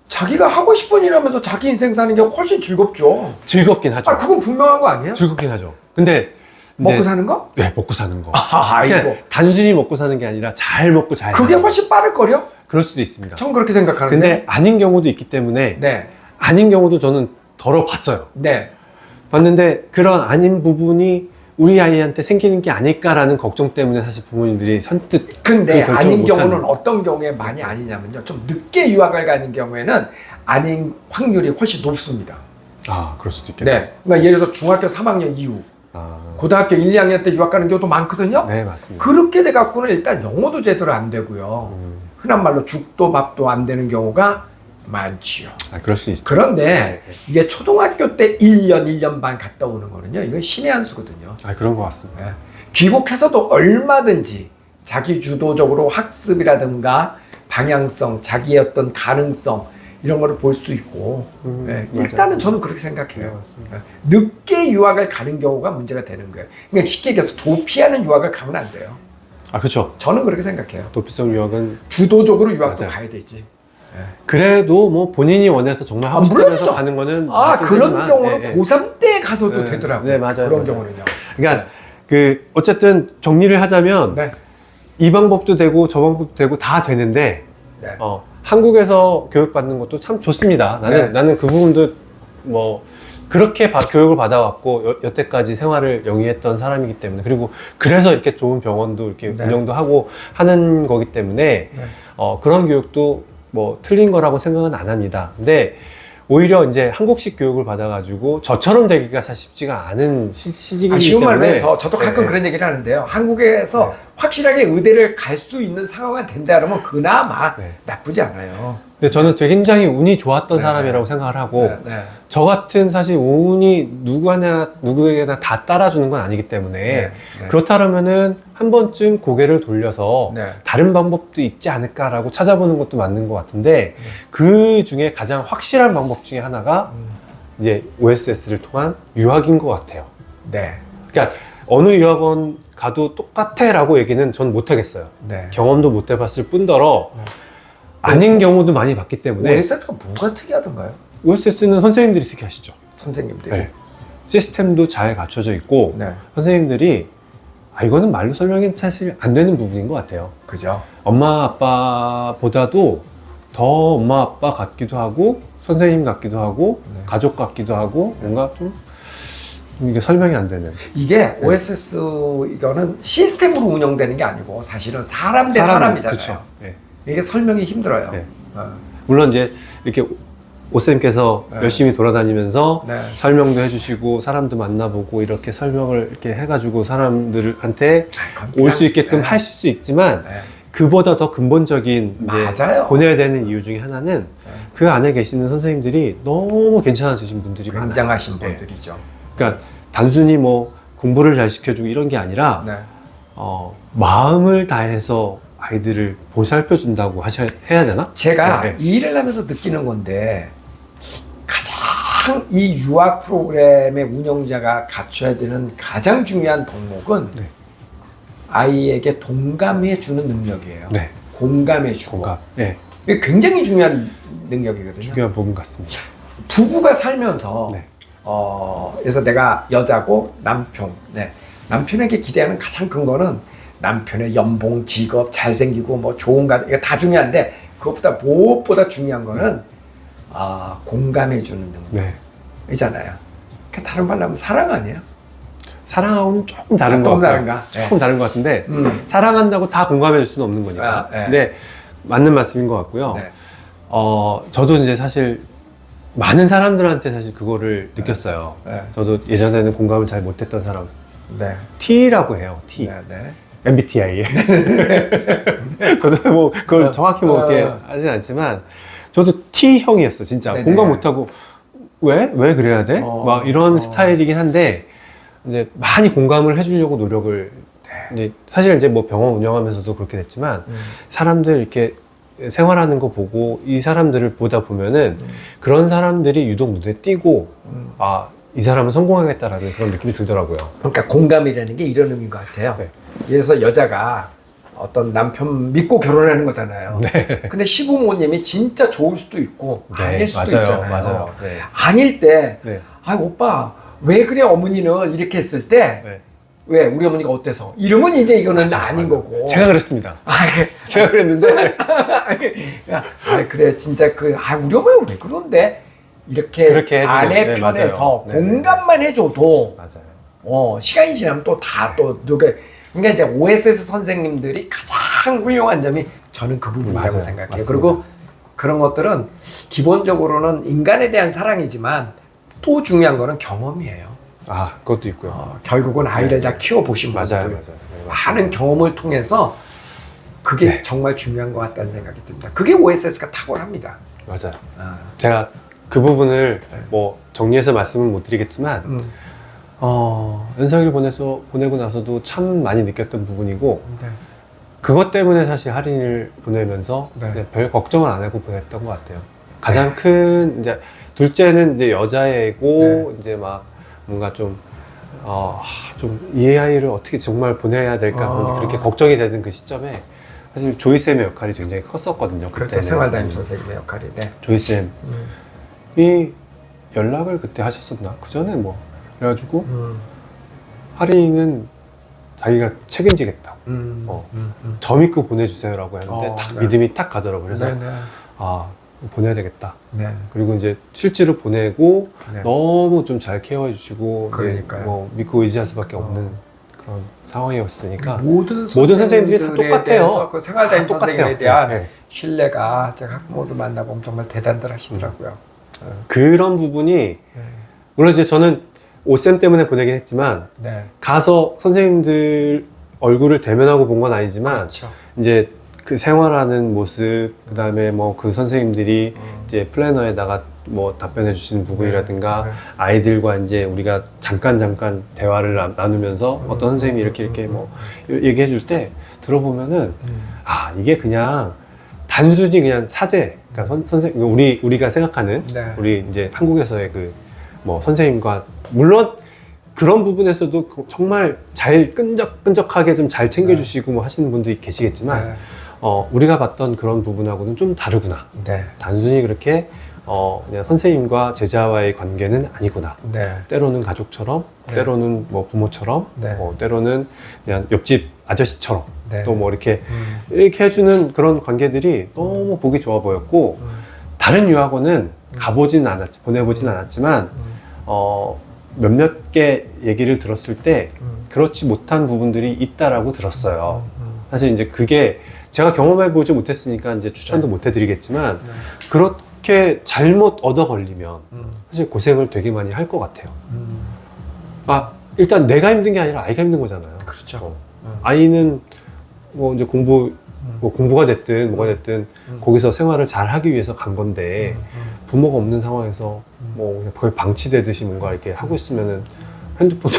자기가 하고 싶은 일 하면서 자기 인생 사는 게 훨씬 즐겁죠. 즐겁긴 하죠. 그건 분명한 거 아니에요? 즐겁긴 하죠. 근데 먹고 이제- 사는 거? 네, 먹고 사는 거. 아이고. 그냥 단순히 먹고 사는 게 아니라 잘 먹고 잘 그게 사는 거. 훨씬 빠를 거요? 그럴 수도 있습니다. 전 그렇게 생각하는데. 근데 아닌 경우도 있기 때문에 네, 아닌 경우도 저는 덜어 봤어요. 네, 봤는데 그런 아닌 부분이 우리 아이한테 생기는 게 아닐까라는 걱정 때문에 사실 부모님들이 선뜻 근데 그 결정을 아닌 못하는 경우는 어떤 경우에 많이 아니냐면요. 좀 늦게 유학을 가는 경우에는 아닌 확률이 훨씬 높습니다. 그럴 수도 있겠네. 네, 그러니까 예를 들어서 중학교 3학년 이후, 고등학교 1, 2학년 때 유학 가는 경우도 많거든요. 네, 맞습니다. 그렇게 돼 갖고는 일단 영어도 제대로 안 되고요. 흔한 말로 죽도 밥도 안 되는 경우가 많지요. 아, 그럴 수 있죠. 그런데 네. 이게 초등학교 때 1년 반 갔다 오는 거는요. 이건 신의 한 수거든요. 아, 그런 것 같습니다. 예. 귀국해서도 얼마든지 자기 주도적으로 학습이라든가 방향성, 자기의 어떤 가능성 이런 거를 볼 수 있고 예, 맞아요. 일단은 저는 그렇게 네, 생각해요. 맞습니다. 예. 늦게 유학을 가는 경우가 문제가 되는 거예요. 그러니까 쉽게 얘기해서 도피하는 유학을 가면 안 돼요. 아, 그렇죠. 저는 그렇게 생각해요. 도피성 유학은 주도적으로 유학도 맞아요. 가야 되지. 그래도 뭐 본인이 원해서 정말 하고 싶다면서 물론이죠. 가는 거는 아, 그런 힘들지만, 경우는 예, 예. 고3 때 가서도 네, 되더라고요. 네, 맞아요, 그런 맞아요. 경우는요. 그러니까 그 어쨌든 정리를 하자면 네. 이 방법도 되고 저 방법도 되고 다 되는데 네. 한국에서 교육받는 것도 참 좋습니다. 네. 나는 그 부분도 뭐 그렇게 교육을 받아왔고 여태까지 생활을 영위했던 사람이기 때문에 그리고 그래서 이렇게 좋은 병원도 이렇게 네. 운영도 하고 하는 거기 때문에 네. 그런 교육도 뭐 틀린 거라고 생각은 안 합니다. 근데 오히려 이제 한국식 교육을 받아가지고 저처럼 되기가 사실 쉽지가 않은 시기이기 쉬운 말로 때문에 해서 저도 가끔 네. 그런 얘기를 하는데요. 한국에서 네. 확실하게 의대를 갈 수 있는 상황이 된다 그러면 그나마 네. 나쁘지 않아요. 근데 저는 되게 굉장히 운이 좋았던 네. 사람이라고 생각을 하고 네. 저 같은 사실 운이 누구에게나 다 따라주는 건 아니기 때문에 네. 그렇다면은 한 번쯤 고개를 돌려서 네. 다른 방법도 있지 않을까라고 찾아보는 것도 맞는 것 같은데 그 중에 가장 확실한 방법 중에 하나가 이제 OSS를 통한 유학인 것 같아요. 네. 그러니까 어느 유학원 가도 똑같아라고 얘기는 전 못하겠어요. 네. 경험도 못 해봤을 뿐더러 아닌 경우도 많이 봤기 때문에 OSS가 뭐가 특이하던가요? OSS는 선생님들이 특이하시죠. 선생님들이. 네. 시스템도 잘 갖춰져 있고 네. 선생님들이 이거는 말로 설명이 사실 안 되는 부분인 것 같아요. 그죠? 엄마 아빠보다도 더 엄마 아빠 같기도 하고 선생님 같기도 하고 네. 가족 같기도 하고 뭔가 좀 이게 설명이 안 되는 이게 OSS 이거는 시스템으로 운영되는 게 아니고 사실은 사람 대 사람이잖아요. 그렇죠. 네. 이게 설명이 힘들어요. 네. 어. 물론 이제 이렇게 오쌤께서 네. 열심히 돌아다니면서 네. 설명도 해주시고 사람도 만나보고 이렇게 설명을 이렇게 해가지고 사람들한테 그건 올 수 있게끔 네. 하실 수 있지만 네. 그보다 더 근본적인 이제 맞아요. 보내야 되는 이유 중에 하나는 그 안에 계시는 선생님들이 너무 괜찮으신 분들이 많아요. 굉장하신 네. 분들이죠. 그러니까 단순히 뭐 공부를 잘 시켜주고 이런 게 아니라 네. 마음을 다해서 아이들을 보살펴준다고 해야 되나? 제가 네. 이 일을 하면서 느끼는 건데 가장 이 유학 프로그램의 운영자가 갖춰야 되는 가장 중요한 덕목은 네. 아이에게 동감해 주는 능력이에요. 네. 공감해 주고. 공감. 네. 이게 굉장히 중요한 능력이거든요. 중요한 부분 같습니다. 부부가 살면서 네. 그래서 내가 여자고 남편, 네. 남편에게 기대하는 가장 큰 거는 남편의 연봉, 직업, 잘생기고 뭐 좋은 가정 이게 다 중요한데 그것보다 무엇보다 중요한 거는 공감해 주는 능력이잖아요. 네. 그러니까 다른 말로 하면 사랑 아니에요? 사랑하고는 조금 다른 것 조금 같아요. 다른가? 조금 다른 것 같은데 사랑한다고 다 공감해 줄 수는 없는 거니까. 네. 근데 맞는 말씀인 것 같고요. 네. 저도 이제 사실 많은 사람들한테 사실 그거를 느꼈어요. 네. 저도 예전에는 공감을 잘 못했던 사람. 네. T라고 해요. T. 네. 네. MBTI. 저도 뭐 그걸 정확히 뭐 이렇게 하진 않지만 저도 T형이었어 진짜. 네네. 공감 못하고 왜 그래야 돼? 막 이런 스타일이긴 한데 이제 많이 공감을 해주려고 노력을 이제 사실 이제 뭐 병원 운영하면서도 그렇게 됐지만 사람들 이렇게 생활하는 거 보고 이 사람들을 보다 보면은 그런 사람들이 유독 눈에 띄고 이 사람은 성공하겠다라는 그런 느낌이 들더라고요. 그러니까 공감이라는 게 이런 의미인 것 같아요. 네. 그래서 여자가 어떤 남편 믿고 결혼하는 거잖아요. 네. 근데 시부모님이 진짜 좋을 수도 있고 아닐 수도 맞아요, 있잖아요. 맞아요. 네. 아닐 때, 네. 오빠 왜 그래 어머니는 이렇게 했을 때, 네. 왜 우리 어머니가 어때서? 이러면 이제 이거는 맞아요, 아닌 맞아요. 거고. 제가 그랬습니다. 그- 제가 그랬는데 그래 진짜 우리 어머니 왜 그런데 이렇게 그렇게 해주면, 아내 네, 편에서 맞아요. 네, 공감만 해줘도 맞아요. 시간이 지나면 또 다 또 누가 그러니까 이제 OSS 선생님들이 가장 훌륭한 점이 저는 그 부분이라고 맞아요. 생각해요. 맞습니다. 그리고 그런 것들은 기본적으로는 인간에 대한 사랑이지만 또 중요한 거는 경험이에요. 그것도 있고요. 결국은 아이를 네. 다 키워보신 맞아요, 분들 맞아요. 네, 많은 경험을 통해서 그게 네. 정말 중요한 것 같다는 생각이 듭니다. 그게 OSS가 탁월합니다. 맞아요. 아, 제가 그 부분을 네. 뭐 정리해서 말씀을 못 드리겠지만 연석이를 보내고 나서도 참 많이 느꼈던 부분이고 네. 그것 때문에 사실 할인을 보내면서 네. 그냥 별 걱정을 안 하고 보냈던 것 같아요. 가장 큰 이제 둘째는 이제 여자애고 이제 막 뭔가 좀 이 아이를 어떻게 정말 보내야 될까 그렇게 걱정이 되는 그 시점에 사실 조이쌤의 역할이 굉장히 컸었거든요. 그렇죠. 그때는. 생활담임 선생님의 역할이. 네. 조이쌤이 연락을 그때 하셨었나? 그 전에 뭐 그래가지고 할인은 자기가 책임지겠다고 저 믿고 보내주세요라고 했는데 딱 네. 믿음이 딱 가더라고요. 그래서 네네. 보내야 되겠다. 네. 그리고 이제 실제로 보내고 네. 너무 좀 잘 케어해 주시고 그러니까요. 뭐 믿고 의지할 수밖에 없는 그런 상황이었으니까 모든 선생님들이 다 선생님들에 똑같아요. 대해서 그 생활담임 다 똑같아요. 선생님에 대한 네. 신뢰가 제가 학부모들 만나보면 정말 대단들 하시더라고요. 그런 부분이 네. 물론 이제 저는 오쌤 때문에 보내긴 했지만 네. 가서 선생님들 얼굴을 대면하고 본 건 아니지만 그렇죠. 이제 그 생활하는 모습 그다음에 뭐 그 선생님들이 이제 플래너에다가 뭐 답변해 주시는 부분이라든가 네. 아이들과 이제 우리가 잠깐 대화를 나누면서 어떤 선생님이 이렇게 뭐 얘기해 줄 때 들어보면은 이게 그냥 단순히 그냥 사제 그러니까 선생님 우리가 생각하는 네. 우리 이제 한국에서의 그 뭐 선생님과 물론 그런 부분에서도 정말 잘 끈적끈적하게 좀 잘 챙겨주시고 뭐 하시는 분들이 계시겠지만 네. 우리가 봤던 그런 부분하고는 좀 다르구나. 네. 단순히 그렇게 그냥 선생님과 제자와의 관계는 아니구나. 네. 때로는 가족처럼, 네. 때로는 뭐 부모처럼, 네. 때로는 그냥 옆집 아저씨처럼 네. 또 뭐 이렇게 해주는 그런 관계들이 너무 보기 좋아 보였고 다른 유학원은 보내보진 않았지만 몇몇 개 얘기를 들었을 때 그렇지 못한 부분들이 있다라고 들었어요. 사실 이제 그게 제가 경험해보지 못했으니까 이제 추천도 못 해드리겠지만 그렇게 잘못 얻어 걸리면 사실 고생을 되게 많이 할 것 같아요. 일단 내가 힘든 게 아니라 아이가 힘든 거잖아요. 그렇죠. 아이는 뭐 이제 공부가 됐든 뭐가 됐든 거기서 생활을 잘 하기 위해서 간 건데 부모가 없는 상황에서 뭐 그냥 거의 방치되듯이 뭔가 이렇게 하고 있으면은 핸드폰도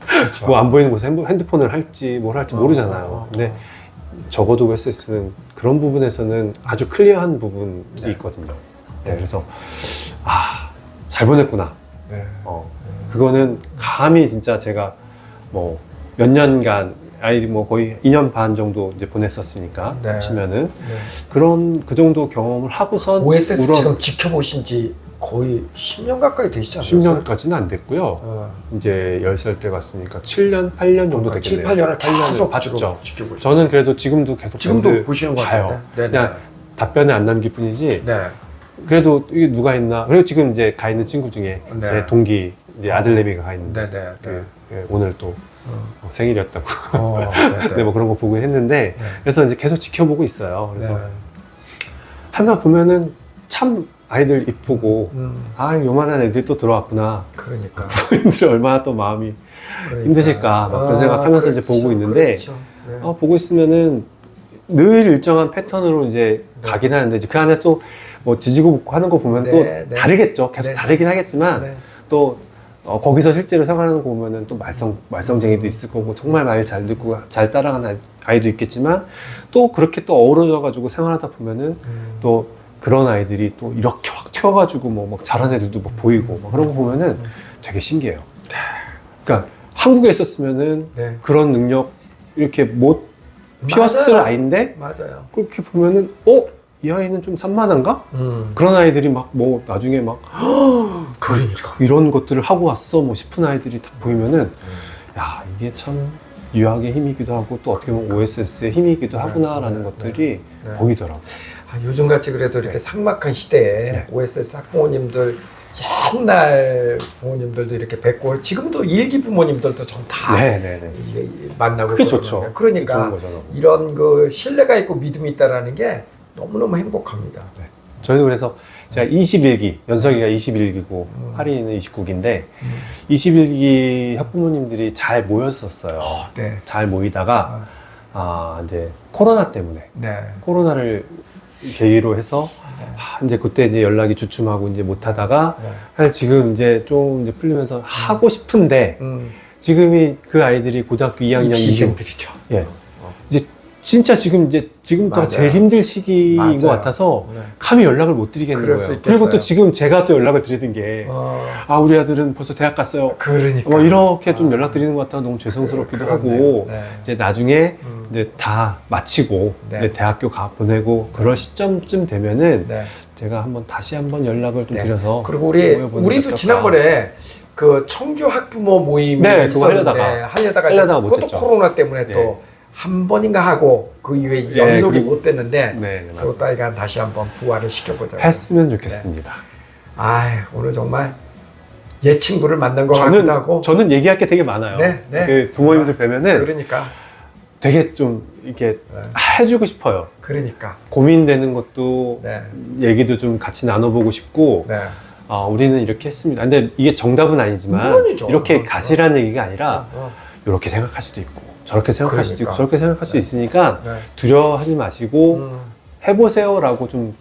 그렇죠. 뭐 안 보이는 곳에 핸드폰을 할지 뭘 할지 모르잖아요. 근데 적어도 OSS는 그런 부분에서는 아주 클리어한 부분이 네. 있거든요. 네, 그래서 잘 보냈구나. 네. 그거는 감히 진짜 제가 뭐 몇 년간 아이 뭐 거의 2년 반 정도 이제 보냈었으니까 네. 치면은 네. 그 정도 경험을 하고선 OSS 지금 지켜보신 지 거의 10년 가까이 되시지 않았어요? 10년까지는 안 됐고요. 어. 이제 10살 때 갔으니까 7년, 8년 정도 그러니까 됐겠네요. 7, 8년을 8년을 계속 봤죠. 지켜보시죠. 저는 그래도 지금도 계속 지금도 밴드 보시는 것 봐요. 같아요. 네. 그냥 답변에 안 남길 뿐이지. 네. 그래도 이게 누가 있나? 그리고 지금 이제 가 있는 친구 중에 네. 제 동기 이제 아들내미가 가 있는데 네. 네. 오늘 또 생일이었다고. 네. 네, 뭐 그런 거 보고 했는데 네. 그래서 이제 계속 지켜보고 있어요. 그래서 네. 하나 보면은 참 아이들 이쁘고 요만한 애들이 또 들어왔구나. 그러니까. 부모님들이 얼마나 또 마음이 힘드실까 막 그런 생각하면서 이제 보고 있는데 그렇죠. 네. 보고 있으면은 늘 일정한 패턴으로 이제 네. 가긴 하는데 그 안에 또 뭐 지지고 볶고 하는 거 보면 네, 또 네. 다르겠죠. 계속 네. 다르긴 하겠지만 네. 또 거기서 실제로 생활하는 거 보면은 또 말썽쟁이도 있을 거고 정말 말 잘 듣고 잘 따라가는 아이도 있겠지만 또 그렇게 또 어우러져 가지고 생활하다 보면은 또 그런 아이들이 또 이렇게 확 튀어가지고 뭐 막 잘하는 애들도 막 보이고 막 그런 거 보면은 되게 신기해요. 그러니까 한국에 있었으면은 네. 그런 능력 이렇게 못 피웠을 맞아요. 아이인데 맞아요. 그렇게 보면은 이 아이는 좀 산만한가? 그런 아이들이 막 뭐 나중에 막 그러니까. 이런 것들을 하고 왔어 뭐 싶은 아이들이 딱 보이면은 야 이게 참 유학의 힘이기도 하고 또 어떻게 보면 OSS의 힘이기도 하구나라는 것들이 네. 보이더라고요. 요즘같이 그래도 이렇게 삭막한 시대에 네. OSS 학부모님들 옛날 부모님들도 이렇게 뵙고 지금도 일기 부모님들도 전 다 네네네. 만나고 그게 그러거든요. 좋죠. 그러니까 좋은 거죠. 이런 그 신뢰가 있고 믿음이 있다라는 게 너무너무 행복합니다. 저희도 그래서 제가 21기, 연석이가 21기고 할인이는 29기인데 21기 학부모님들이 잘 모였었어요. 네. 잘 모이다가 이제 코로나 때문에 네. 코로나를 계기로 해서 이제 그때 이제 연락이 주춤하고 이제 못 하다가 네. 사실 지금 이제 좀 이제 풀리면서 하고 싶은데 지금이 그 아이들이 고등학교 2학년 입시생들이죠. 예. 이제 진짜 지금부터 맞아요. 제일 힘들 시기인 맞아요. 것 같아서 네. 감히 연락을 못 드리겠는 그럴 수 거예요. 있겠어요. 그리고 또 지금 제가 또 연락을 드리는 게 우리 아들은 벌써 대학 갔어요. 그러니까. 뭐 이렇게 좀 연락 드리는 것 같아 너무 죄송스럽기도 그렇네요. 하고 네. 이제 나중에 이제 다 마치고 네. 이제 대학교 보내고 그럴 시점쯤 되면은 네. 제가 다시 한번 연락을 좀 네. 드려서 그리고 모여보는 게 우리도 어떨까. 지난번에 그 청주 학부모 모임이 네, 그거 있었는데 하려다가 그것도 못했죠. 코로나 때문에 네. 또 한 번인가 하고 그 이후에 네, 연속이 그리고- 못 됐는데 네, 그것도 아이가 다시 한번 부활을 시켜보자. 했으면 좋겠습니다. 오늘 정말 옛 친구를 만난 것 같기도 하고. 저는 얘기할 게 되게 많아요. 네, 네. 그 부모님들 뵈면은 그러니까 되게 좀 이렇게 해주고 싶어요. 그러니까. 고민되는 것도 네. 얘기도 좀 같이 나눠보고 싶고 네. 우리는 이렇게 했습니다. 근데 이게 정답은 아니지만 물론이죠. 이렇게 그렇죠. 가시라는 얘기가 아니라 어. 이렇게 생각할 수도 있고 저렇게 생각할 수도 있고 그러니까. 저렇게 생각할 수도 네. 있으니까 네. 두려워하지 마시고 음. 해보세요라고 좀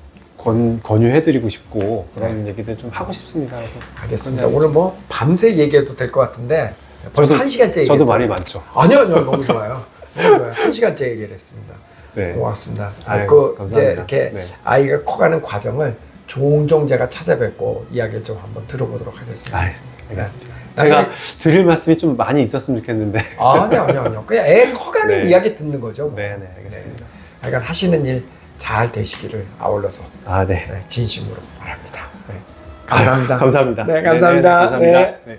권유해드리고 싶고 그런 얘기들 좀 하고 싶습니다. 그래서 알겠습니다. 오늘 뭐 밤새 얘기해도 될 것 같은데 벌써 저도- 1시간째 얘기했어요. 저도 말이 많죠. 아니요, 너무 좋아요. 너무 좋아요. 1시간째 얘기를 했습니다. 네. 고맙습니다. 아유, 이제 감사합니다. 이렇게 네. 아이가 커가는 과정을 종종 제가 찾아뵙고 이야기를 좀 한번 들어보도록 하겠습니다. 아유, 알겠습니다. 네. 제가 드릴 말씀이 좀 많이 있었으면 좋겠는데. 아니요. 그냥 애 커가는 네. 이야기 듣는 거죠. 뭐. 네, 알겠습니다. 하여간 하시는 일 잘 되시기를 아울러서 네. 진심으로 바랍니다. 네. 감사합니다. 감사합니다. 네, 감사합니다. 감사합니다. 네. 네.